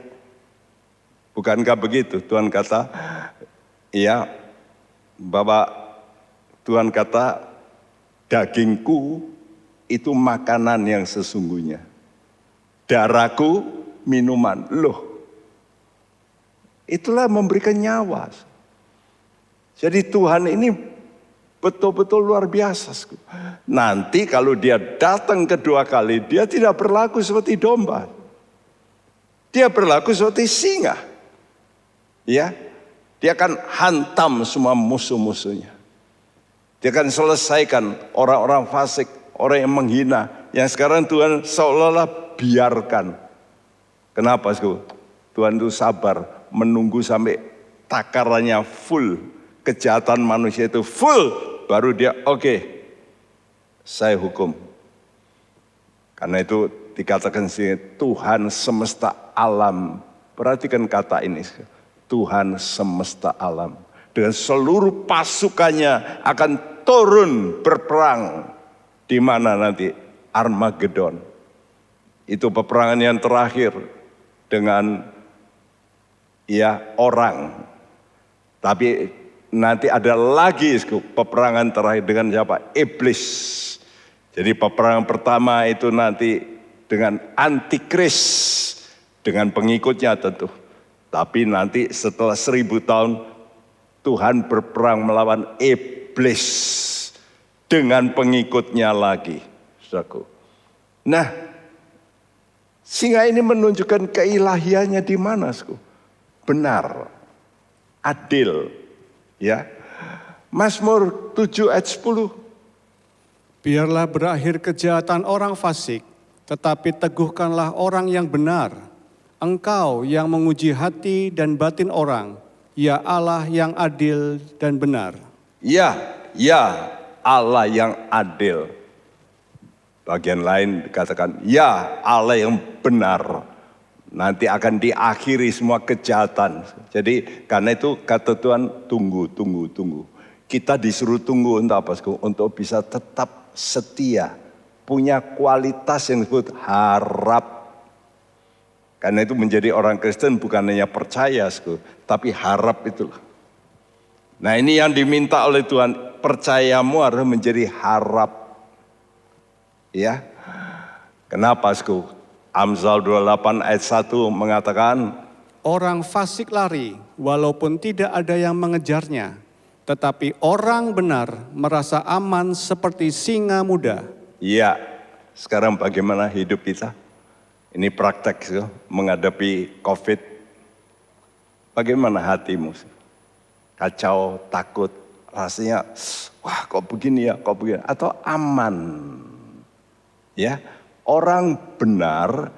bukankah begitu? Tuhan kata, iya, Bapak, Tuhan kata, dagingku itu makanan yang sesungguhnya. Darahku minuman. Loh, itulah memberikan nyawa. Jadi Tuhan ini betul-betul luar biasa. Nanti kalau dia datang kedua kali, dia tidak berlaku seperti domba. Dia berlaku seperti singa. Ya, dia akan hantam semua musuh-musuhnya. Dia akan selesaikan orang-orang fasik, orang yang menghina. Yang sekarang Tuhan seolah-olah biarkan. Kenapa, Saudara? Tuhan itu sabar menunggu sampai takarannya full. Kejahatan manusia itu full. Baru dia oke, saya hukum. Karena itu dikatakan sini Tuhan semesta alam. Perhatikan kata ini. Tuhan semesta alam. Dengan seluruh pasukannya akan turun berperang. Di mana nanti? Armageddon. Itu peperangan yang terakhir dengan ya orang. Tapi nanti ada lagi peperangan terakhir dengan siapa? Iblis. Jadi peperangan pertama itu nanti dengan antikris, dengan pengikutnya tentu. Tapi nanti setelah 1000 tahun Tuhan berperang melawan iblis dengan pengikutnya lagi. Saudaraku. Nah, singa ini menunjukkan keilahiannya di mana, saudaraku? Benar, adil, ya. Mazmur 7 ayat 10. Biarlah berakhir kejahatan orang fasik, tetapi teguhkanlah orang yang benar. Engkau yang menguji hati dan batin orang, ya Allah yang adil dan benar. Ya Allah yang adil. Bagian lain dikatakan, ya Allah yang benar. Nanti akan diakhiri semua kejahatan. Jadi karena itu kata Tuhan, tunggu. Kita disuruh tunggu untuk apa? Untuk bisa tetap setia. Punya kualitas yang disebut harap. Karena itu menjadi orang Kristen bukan hanya percaya, tapi harap itulah. Nah ini yang diminta oleh Tuhan, percayamu harus menjadi harap. Ya, kenapa, Amsal 28 ayat 1 mengatakan, orang fasik lari walaupun tidak ada yang mengejarnya, tetapi orang benar merasa aman seperti singa muda. Iya, sekarang bagaimana hidup kita? Ini praktek menghadapi COVID. Bagaimana hatimu? Kacau, takut, rasanya, wah kok begini ya, kok begini. Atau aman. Ya, orang benar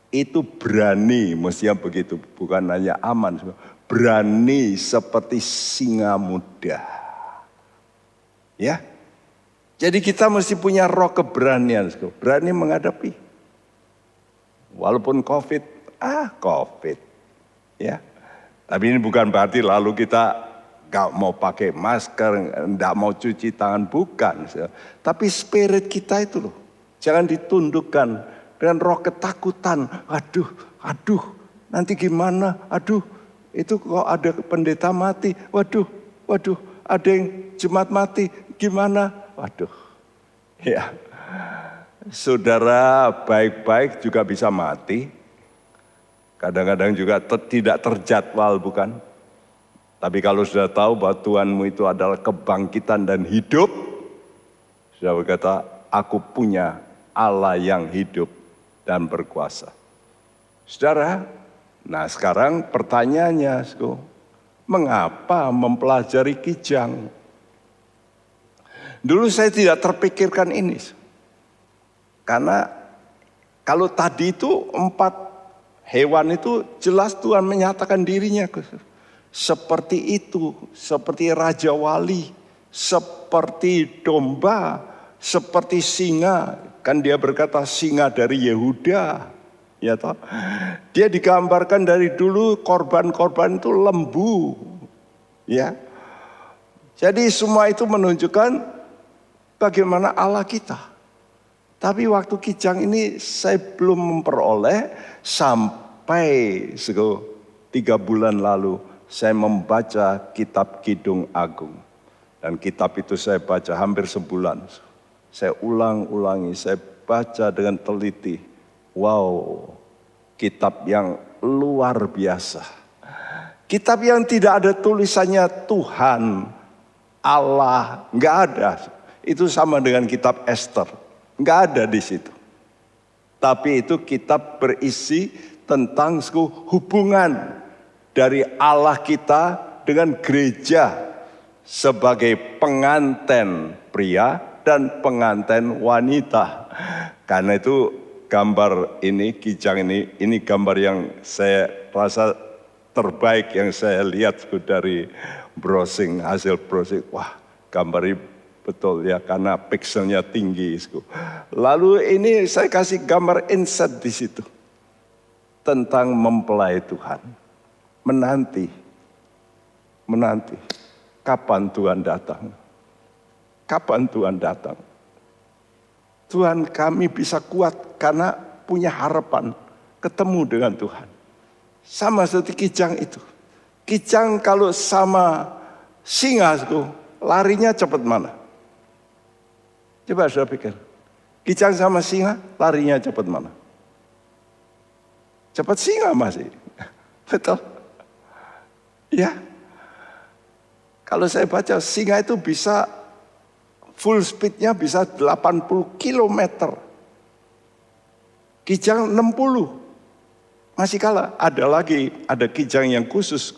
itu berani, mestinya begitu. Bukan hanya aman, berani seperti singa muda. Ya, jadi kita mesti punya roh keberanian, berani menghadapi. Walaupun COVID, COVID. Ya, tapi ini bukan berarti lalu kita gak mau pakai masker, gak mau cuci tangan, bukan. Tapi spirit kita itu loh, jangan ditundukkan dengan roh ketakutan. Aduh, nanti gimana? Aduh, itu kok ada pendeta mati. Waduh, ada yang jemaat mati. Gimana? Waduh, ya. Saudara baik-baik juga bisa mati. Kadang-kadang juga tidak terjadwal, bukan? Tapi kalau sudah tahu bahwa Tuhanmu itu adalah kebangkitan dan hidup, sudah berkata, aku punya Allah yang hidup dan berkuasa. Saudara, nah sekarang pertanyaannya, mengapa mempelajari Kijang? Dulu saya tidak terpikirkan ini. Karena kalau tadi itu 4 hewan itu jelas Tuhan menyatakan dirinya. Seperti itu, seperti Raja Wali, seperti domba, seperti singa. Kan dia berkata singa dari Yehuda. Ya toh? Dia digambarkan dari dulu korban-korban itu lembu. Ya. Jadi semua itu menunjukkan bagaimana Allah kita. Tapi waktu Kijang ini saya belum memperoleh sampai 3 bulan lalu saya membaca kitab Kidung Agung. Dan kitab itu saya baca hampir sebulan. Saya ulang-ulangi, saya baca dengan teliti. Wow, kitab yang luar biasa. Kitab yang tidak ada tulisannya Tuhan, Allah, nggak ada. Itu sama dengan kitab Esther. Nggak ada di situ. Tapi itu kitab berisi tentang hubungan dari Allah kita dengan gereja sebagai pengantin pria dan pengantin wanita. Karena itu gambar ini, Kijang ini gambar yang saya rasa terbaik yang saya lihat dari browsing, hasil browsing. Wah, gambar ini betul ya, karena pixelnya tinggi. Lalu ini saya kasih gambar insight di situ tentang mempelai Tuhan, menanti, kapan Tuhan datang, kapan Tuhan datang. Tuhan, kami bisa kuat karena punya harapan ketemu dengan Tuhan. Sama seperti Kijang itu. Kijang kalau sama singa, larinya cepat mana? Coba saya pikir, Kijang sama singa larinya cepat mana? Cepat singa masih, betul? Ya, kalau saya baca singa itu bisa full speednya bisa 80 km. Kijang 60, masih kalah. Ada kijang yang khusus,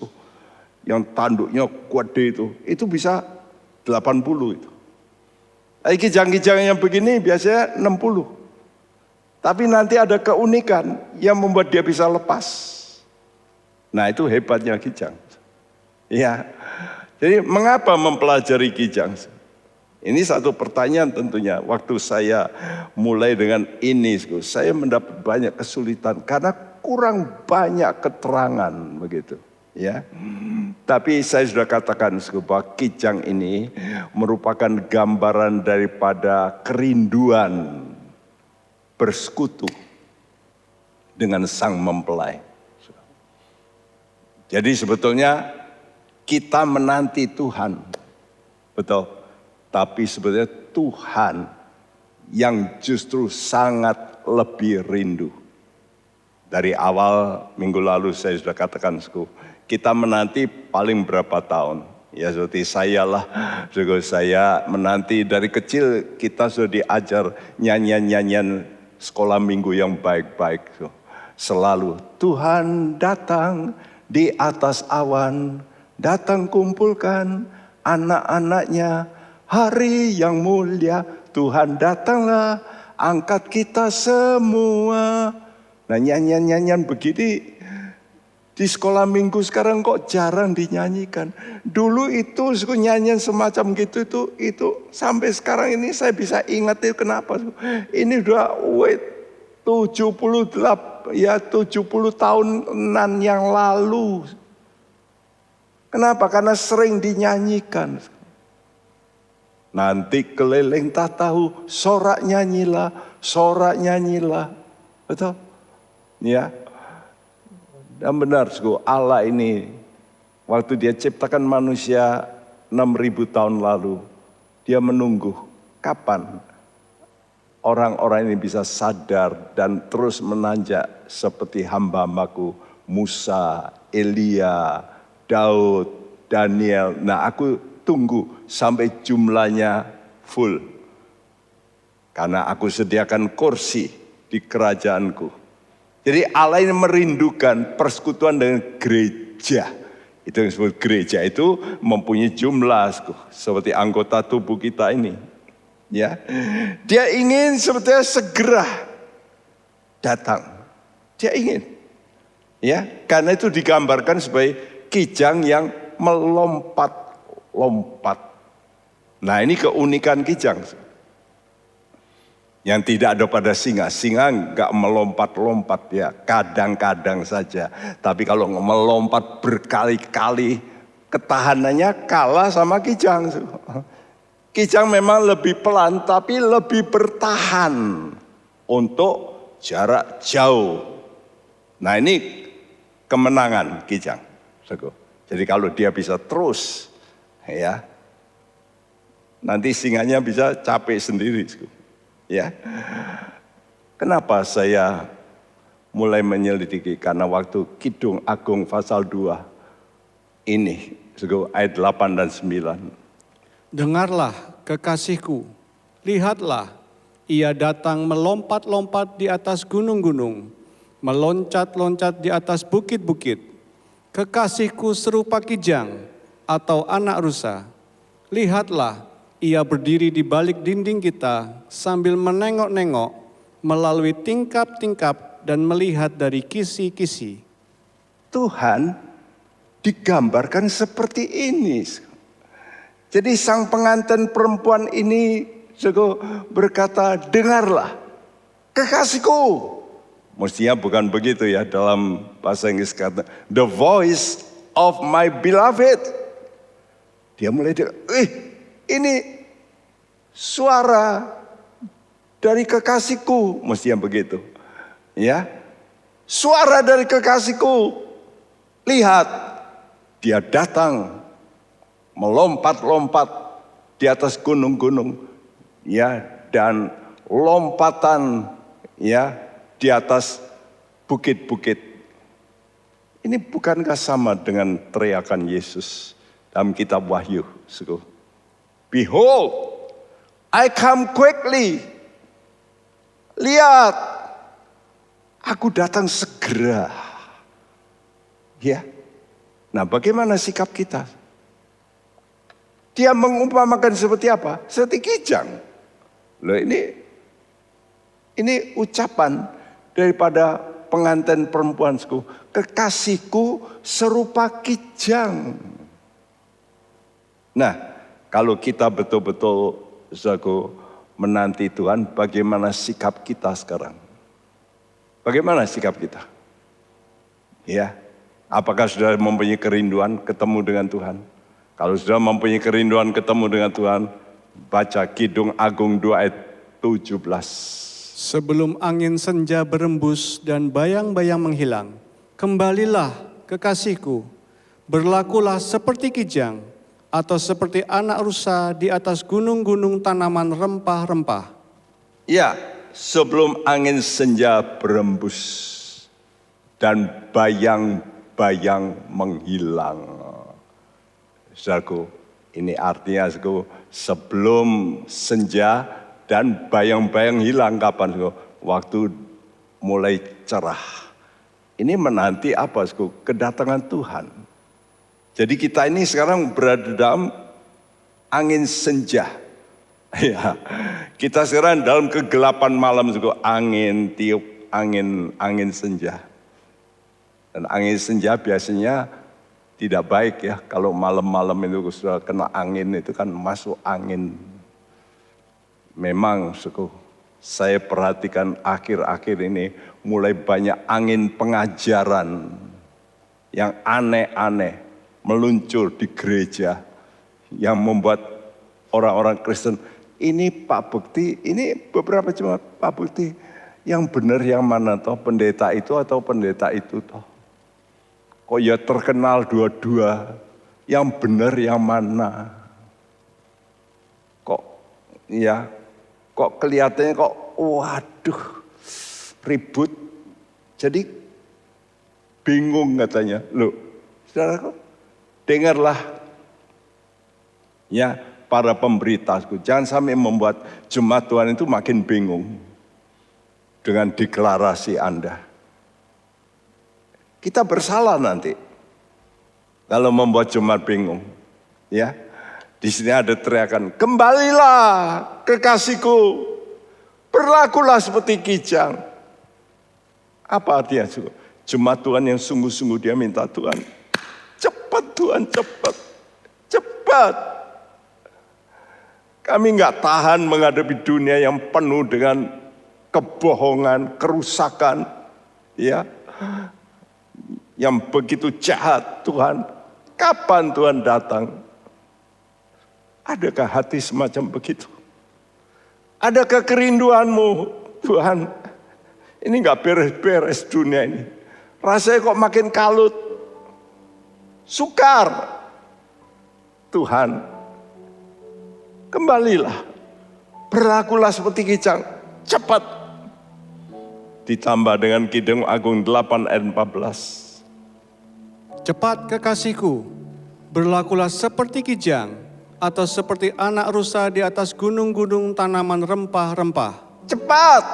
yang tanduknya gede itu bisa 80 itu. Kijang-kijang yang begini biasanya 60. Tapi nanti ada keunikan yang membuat dia bisa lepas. Nah itu hebatnya Kijang. Ya, jadi mengapa mempelajari Kijang? Ini satu pertanyaan tentunya. Waktu saya mulai dengan ini, saya mendapat banyak kesulitan karena kurang banyak keterangan begitu. Ya, tapi saya sudah katakan bahwa Kijang ini merupakan gambaran daripada kerinduan bersekutu dengan sang mempelai. Jadi sebetulnya kita menanti Tuhan, betul. Tapi sebetulnya Tuhan yang justru sangat lebih rindu. Dari awal minggu lalu saya sudah katakan, kita menanti paling berapa tahun. Ya seperti saya lah, saya menanti dari kecil kita sudah diajar nyanyian-nyanyian sekolah minggu yang baik-baik. Selalu Tuhan datang di atas awan, datang kumpulkan anak-anaknya, hari yang mulia Tuhan datanglah, angkat kita semua. Nah nyanyian-nyanyian begini di sekolah minggu sekarang kok jarang dinyanyikan. Dulu itu nyanyian semacam gitu itu sampai sekarang ini saya bisa ingat itu kenapa. Ini udah 70 tahunan yang lalu. Kenapa? Karena sering dinyanyikan. Nanti keliling tak tahu, sorak nyanyilah, sorak nyanyilah. Betul? Ya. Dan benar, Allah ini waktu dia ciptakan manusia 6.000 tahun lalu, dia menunggu kapan orang-orang ini bisa sadar dan terus menanjak seperti hamba-hambaku Musa, Elia, Daud, Daniel. Nah, aku tunggu sampai jumlahnya full. Karena aku sediakan kursi di kerajaanku. Jadi Allah ini merindukan persekutuan dengan gereja. Itu yang disebut gereja itu mempunyai jumlah seperti anggota tubuh kita ini. Ya, dia ingin sebetulnya segera datang. Dia ingin, ya, karena itu digambarkan sebagai kijang yang melompat-lompat. Nah, ini keunikan kijang. Yang tidak ada pada singa. Singa enggak melompat-lompat ya, kadang-kadang saja. Tapi kalau melompat berkali-kali, ketahanannya kalah sama kijang. Kijang memang lebih pelan tapi lebih bertahan untuk jarak jauh. Nah, ini kemenangan kijang. Jadi kalau dia bisa terus, ya, nanti singanya bisa capek sendiri. Ya, kenapa saya mulai menyelidiki? Karena waktu Kidung Agung pasal 2 ini, ayat 8 dan 9. Dengarlah kekasihku, lihatlah ia datang melompat-lompat di atas gunung-gunung, meloncat-loncat di atas bukit-bukit. Kekasihku serupa kijang atau anak rusa. Lihatlah, ia berdiri di balik dinding kita sambil menengok-nengok melalui tingkap-tingkap dan melihat dari kisi-kisi. Tuhan digambarkan seperti ini. Jadi sang pengantin perempuan ini berkata, dengarlah kekasihku. Mestinya bukan begitu ya, dalam bahasa Inggris kata, the voice of my beloved. Dia mulai ini suara dari kekasihku, mestinya begitu. Ya. Suara dari kekasihku. Lihat, dia datang melompat-lompat di atas gunung-gunung, ya, dan lompatan, ya, di atas bukit-bukit. Ini bukankah sama dengan teriakan Yesus dalam kitab Wahyu? Behold, I come quickly. Lihat, aku datang segera. Ya. Nah, bagaimana sikap kita? Dia mengumpamakan seperti apa? Seperti kijang. Loh, ini ucapan daripada pengantin perempuanku. Kekasihku serupa kijang. Nah, kalau kita betul-betul menanti Tuhan, bagaimana sikap kita sekarang? Bagaimana sikap kita? Ya, apakah sudah mempunyai kerinduan ketemu dengan Tuhan? Kalau sudah mempunyai kerinduan ketemu dengan Tuhan, baca Kidung Agung 2 ayat 17. Sebelum angin senja berembus dan bayang-bayang menghilang, kembalilah kekasihku, berlakulah seperti kijang, atau seperti anak rusa di atas gunung-gunung tanaman rempah-rempah. Ya, sebelum angin senja berembus dan bayang-bayang menghilang. Saudaraku, ini artinya sebelum senja dan bayang-bayang hilang kapan? Waktu mulai cerah. Ini menanti apa? Kedatangan Tuhan. Jadi kita ini sekarang berada dalam angin senja. Ya, kita sekarang dalam kegelapan malam, angin tiup, angin senja. Dan angin senja biasanya tidak baik ya, kalau malam-malam itu sudah kena angin itu kan masuk angin. Memang saya perhatikan akhir-akhir ini mulai banyak angin pengajaran yang aneh-aneh meluncur di gereja yang membuat orang-orang Kristen, ini Pak Bekti, ini beberapa cuma Pak Bekti, Yang benar yang mana toh? Pendeta itu atau pendeta itu toh? Kok ya terkenal dua-dua? Yang benar yang mana? Kok kelihatannya kok waduh ribut. Jadi bingung katanya. Loh, saudaraku, dengarlah ya para pemberitaku. Jangan sampai membuat jemaat Tuhan itu makin bingung dengan deklarasi Anda. Kita bersalah nanti kalau membuat jemaat bingung. Ya, di sini ada teriakan, kembalilah kekasihku, berlakulah seperti kijang. Apa artinya? Jemaat Tuhan yang sungguh-sungguh dia minta Tuhan, cepat Tuhan, cepat, cepat. Kami nggak tahan menghadapi dunia yang penuh dengan kebohongan, kerusakan, ya, yang begitu jahat. Tuhan, kapan Tuhan datang? Adakah hati semacam begitu? Adakah kerinduanmu, Tuhan? Ini nggak beres-beres dunia ini. Rasanya kok makin kalut, sukar. Tuhan, kembalilah, berlakulah seperti kijang, cepat. Ditambah dengan Kidung Agung 8 ayat 14. Cepat kekasihku, berlakulah seperti kijang, atau seperti anak rusa di atas gunung-gunung tanaman rempah-rempah. Cepat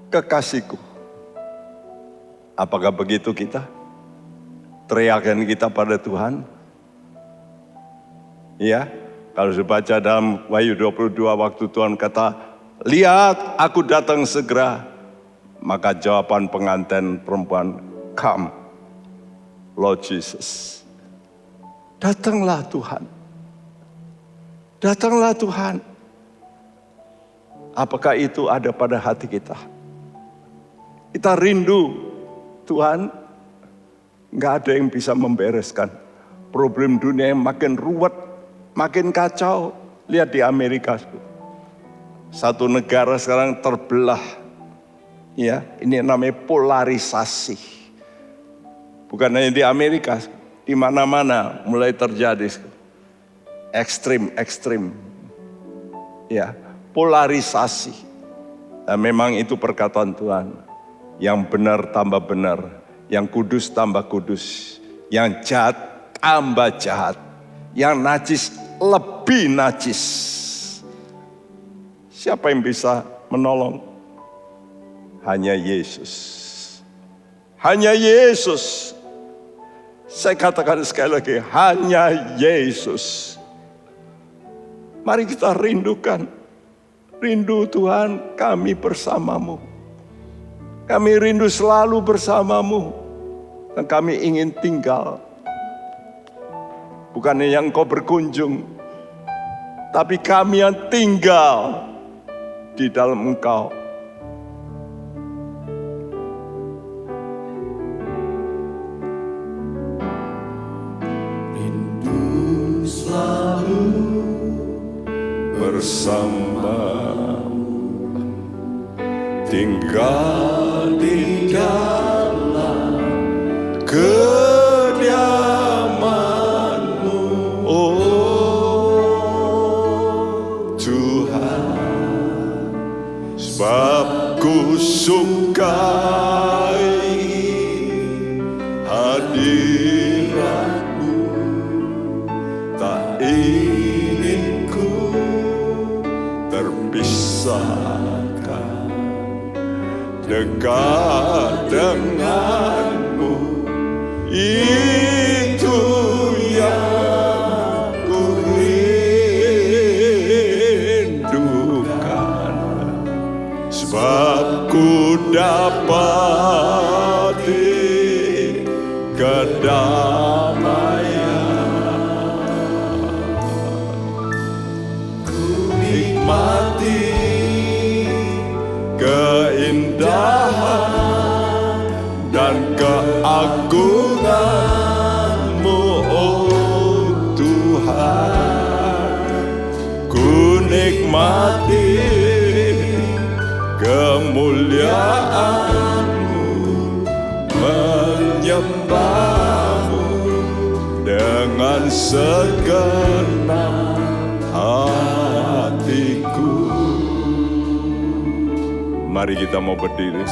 kekasihku. Apakah begitu kita? Teriakan kita pada Tuhan? Ya, kalau dibaca dalam Wahyu 22 waktu Tuhan kata, lihat aku datang segera. Maka jawaban pengantin perempuan, come Lord Jesus. Datanglah Tuhan. Datanglah Tuhan. Apakah itu ada pada hati kita? Kita rindu Tuhan, nggak ada yang bisa membereskan problem dunia yang makin ruwet, makin kacau. Lihat di Amerika, satu negara sekarang terbelah. Ya, ini namanya polarisasi. Bukan hanya di Amerika, di mana-mana mulai terjadi ekstrim. Ya, polarisasi. Nah, memang itu perkataan Tuhan. Yang benar tambah benar, yang kudus tambah kudus, yang jahat tambah jahat, yang najis lebih najis. Siapa yang bisa menolong? Hanya Yesus. Hanya Yesus. Saya katakan sekali lagi, hanya Yesus. Mari kita rindukan. Rindu Tuhan, kami bersamamu. Kami rindu selalu bersamamu. Dan kami ingin tinggal. Bukannya yang kau berkunjung, tapi kami yang tinggal di dalam Engkau. Rindu selalu bersamamu, tinggal di dalam kediaman-Mu, oh Tuhan, sebab ku sukai hadirat-Mu, tak ingin ku terpisahkan dekat denganmu. Itu yang ku rindukan, sebab ku dapati kedamaian. Ku nikmati keindahan dan keagungan-Mu, oh Tuhan. Ku nikmati kemuliaan-Mu, menyembah-Mu dengan segenap hatiku. Mari kita mau berdiri.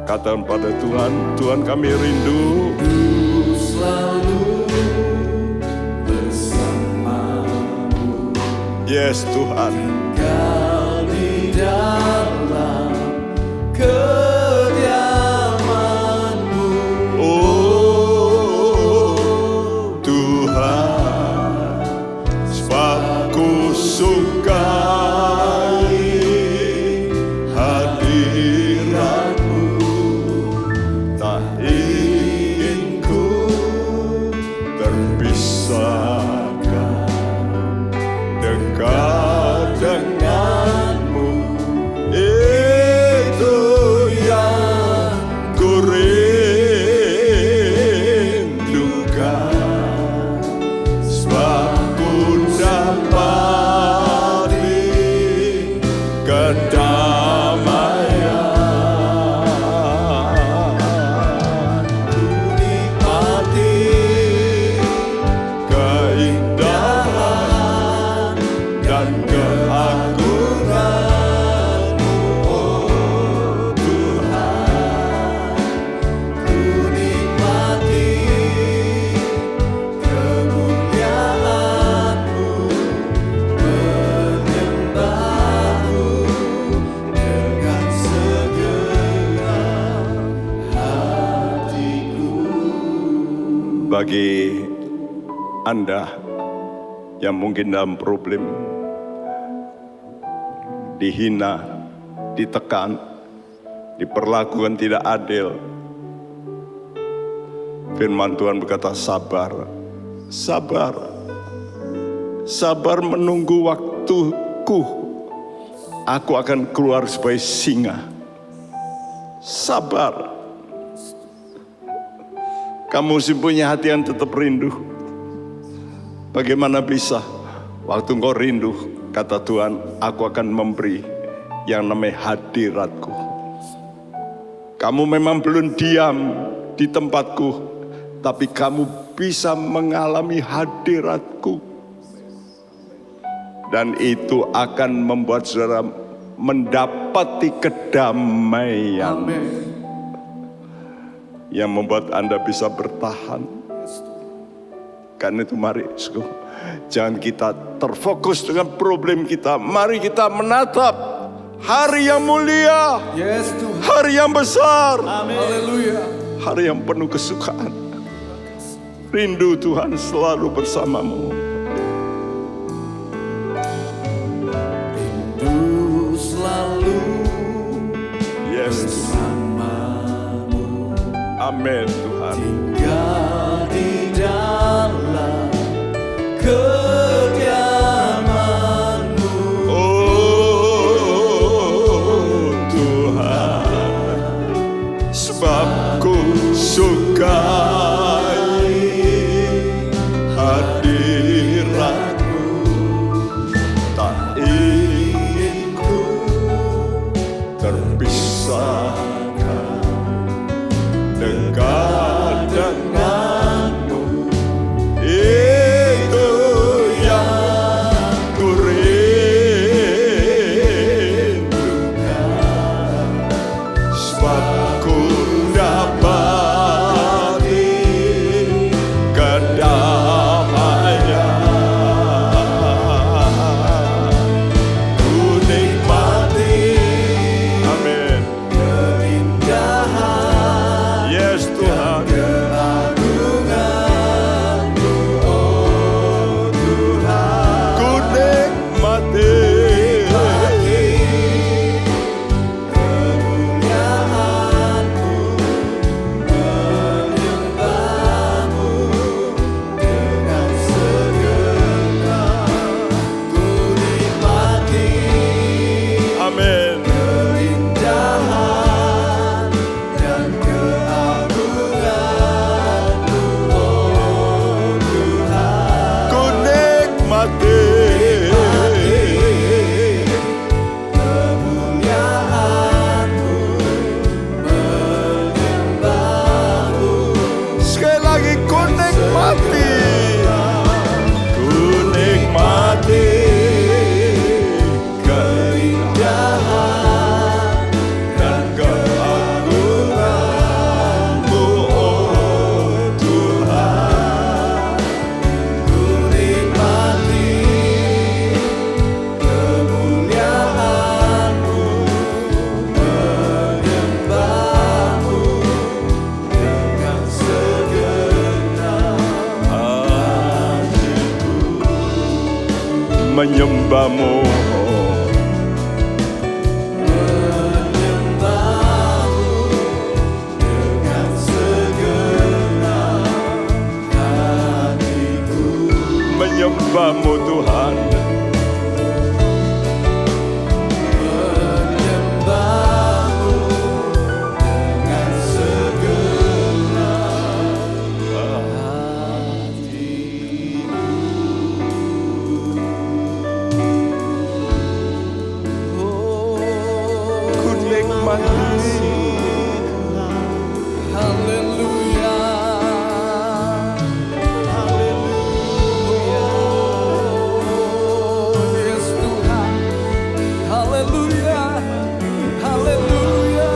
Katakan pada Tuhan, Tuhan kami rindu Selalu bersamamu. Yes Tuhan, Kau di dalam kediaman-Mu. oh Tuhan, sebab ku sukai hadirat-Mu, tak ingin ku terpisahkan dekat denganmu. Itu yang ku rindukan, sebab ku dapati kedamaian, ku nikmati keindahan dan keagungan-Mu, oh Tuhan. Ku nikmati kemuliaan-Mu, menyembah-Mu dengan segenap hatiku. Bagi Anda yang mungkin dalam problem, dihina, ditekan, diperlakukan tidak adil, firman Tuhan berkata sabar, sabar, sabar menunggu waktuku, aku akan keluar sebagai singa. Sabar. Kamu mesti punya hati yang tetap rindu. Bagaimana bisa waktu engkau rindu, kata Tuhan, aku akan memberi yang namanya hadiratku. Kamu memang belum diam di tempatku, tapi kamu bisa mengalami hadiratku. Dan itu akan membuat saudara mendapati kedamaian. Yang membuat Anda bisa bertahan. Karena itu mari, jangan kita terfokus dengan problem kita. Mari kita menatap hari yang mulia, Yes Tuhan. hari yang besar, Haleluya. hari yang penuh kesukaan. Rindu Tuhan selalu bersamamu. Rindu selalu Yes Tuhan. bersamamu. Amin Tuhan. Tinggal di dalam kediaman-Mu. Oh Tuhan, sebab ku sukai hadirat-Mu, tak ingin ku terpisahkan dekat menyembahmu. Menyembahmu Tuhan. Ku nikmati. Haleluya. Yes Tuhan. Haleluya. Haleluya.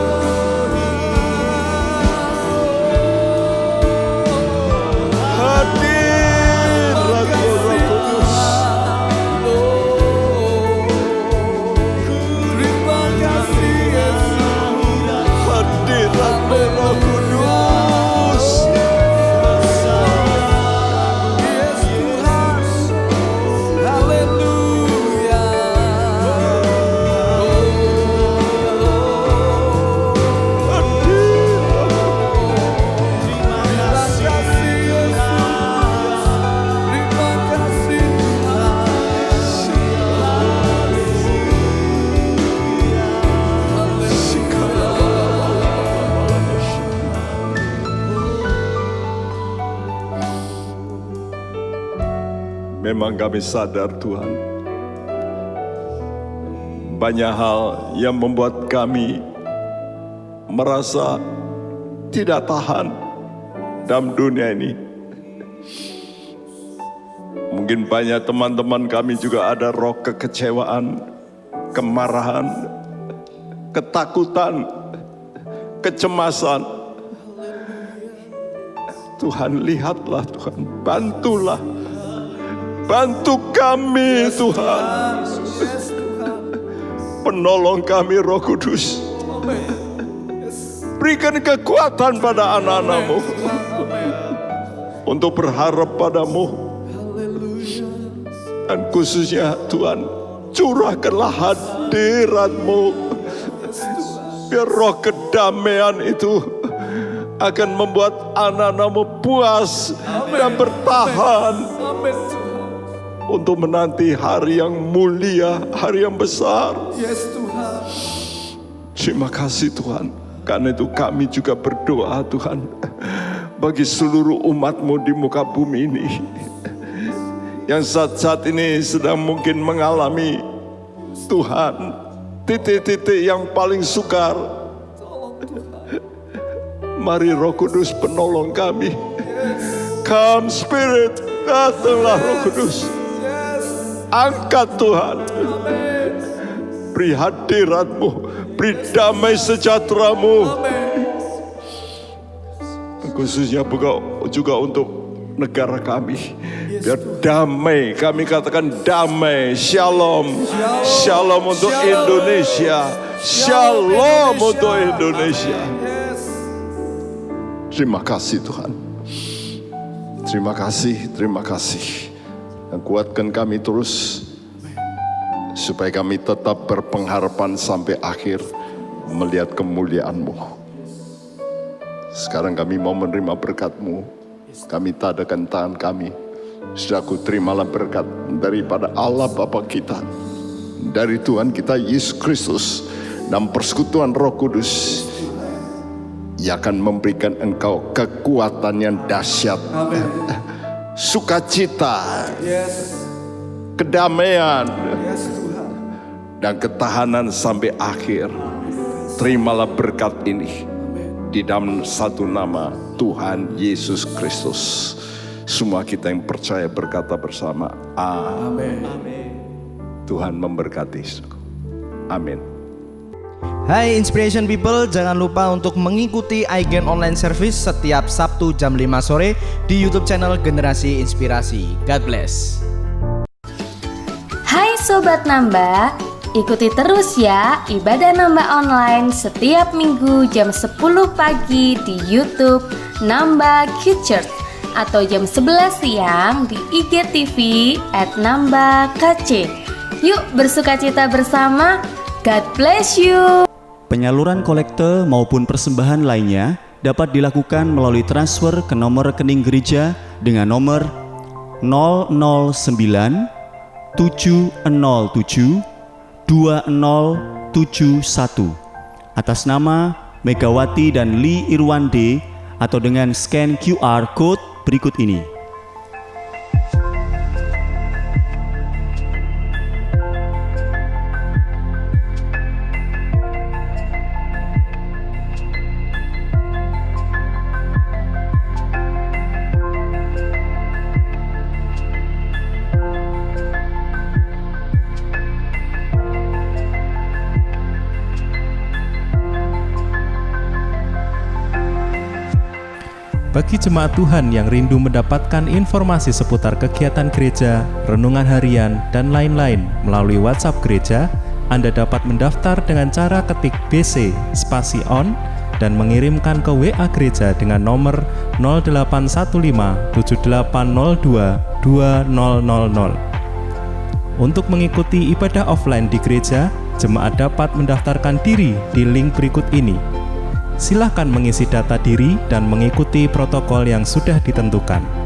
Hadiratmu Roh Kudus. Terima kasih Yesus. Hadiratmu Roh Kudus. Yes Tuhan. Haleluya. Terima kasih Yesus. Terima kasih Memang kami sadar Tuhan, banyak hal yang membuat kami merasa tidak tahan dalam dunia ini. Mungkin banyak teman-teman kami juga ada roh kekecewaan, kemarahan, ketakutan, kecemasan. Tuhan, lihatlah Tuhan, bantulah. Bantu kami Tuhan. Penolong kami Roh Kudus. Berikan kekuatan pada anak-anak-Mu untuk berharap padamu. Dan khususnya Tuhan, curahkanlah hadirat-Mu. Biar roh kedamaian itu akan membuat anak-anak-Mu puas dan bertahan untuk menanti hari yang mulia, hari yang besar. Yes Tuhan. Terima kasih Tuhan. Karena itu kami juga berdoa Tuhan, bagi seluruh umat-Mu di muka bumi ini, yang saat-saat ini sedang mungkin mengalami Tuhan titik-titik yang paling sukar. Mari Roh Kudus penolong kami. Come Spirit, datanglah Roh Kudus. Angkat Tuhan. Beri hadirat-Mu, beri damai sejahtera-Mu. Khususnya juga untuk negara kami. Biar damai, kami katakan damai. Shalom. Shalom untuk Indonesia. Shalom untuk Indonesia. Terima kasih Tuhan. Terima kasih, terima kasih. Dan kuatkan kami terus, supaya kami tetap berpengharapan sampai akhir melihat kemuliaan-Mu. Sekarang kami mau menerima berkat-Mu. Kami tadakan tangan kami. Saudaraku, terimalah berkat daripada Allah Bapa kita, dari Tuhan kita Yesus Kristus, dan persekutuan Roh Kudus. Ia akan memberikan engkau kekuatan yang dahsyat. Sukacita, kedamaian, dan ketahanan sampai akhir. Terimalah berkat ini di dalam satu nama Tuhan Yesus Kristus. Semua kita yang percaya berkata bersama, amin. Tuhan memberkati. Amin. Hai Inspiration People, jangan lupa untuk mengikuti iGen Online Service setiap Sabtu jam 5 sore di YouTube channel Generasi Inspirasi. God bless. Hai Sobat Nambah, ikuti terus ya ibadah nambah online setiap minggu jam 10 pagi di YouTube Nambah Kids Church, atau jam 11 siang di IGTV @nambah KC. Yuk bersukacita bersama. God bless you. Penyaluran kolekte maupun persembahan lainnya dapat dilakukan melalui transfer ke nomor rekening gereja dengan nomor 009 707 2071 atas nama Megawati dan Lee Irwande atau dengan scan QR Code berikut ini. Bagi jemaat Tuhan yang rindu mendapatkan informasi seputar kegiatan gereja, renungan harian, dan lain-lain melalui WhatsApp gereja, Anda dapat mendaftar dengan cara ketik BC spasi on dan mengirimkan ke WA gereja dengan nomor 0815 7802 2000. Untuk mengikuti ibadah offline di gereja, jemaat dapat mendaftarkan diri di link berikut ini. Silakan mengisi data diri dan mengikuti protokol yang sudah ditentukan.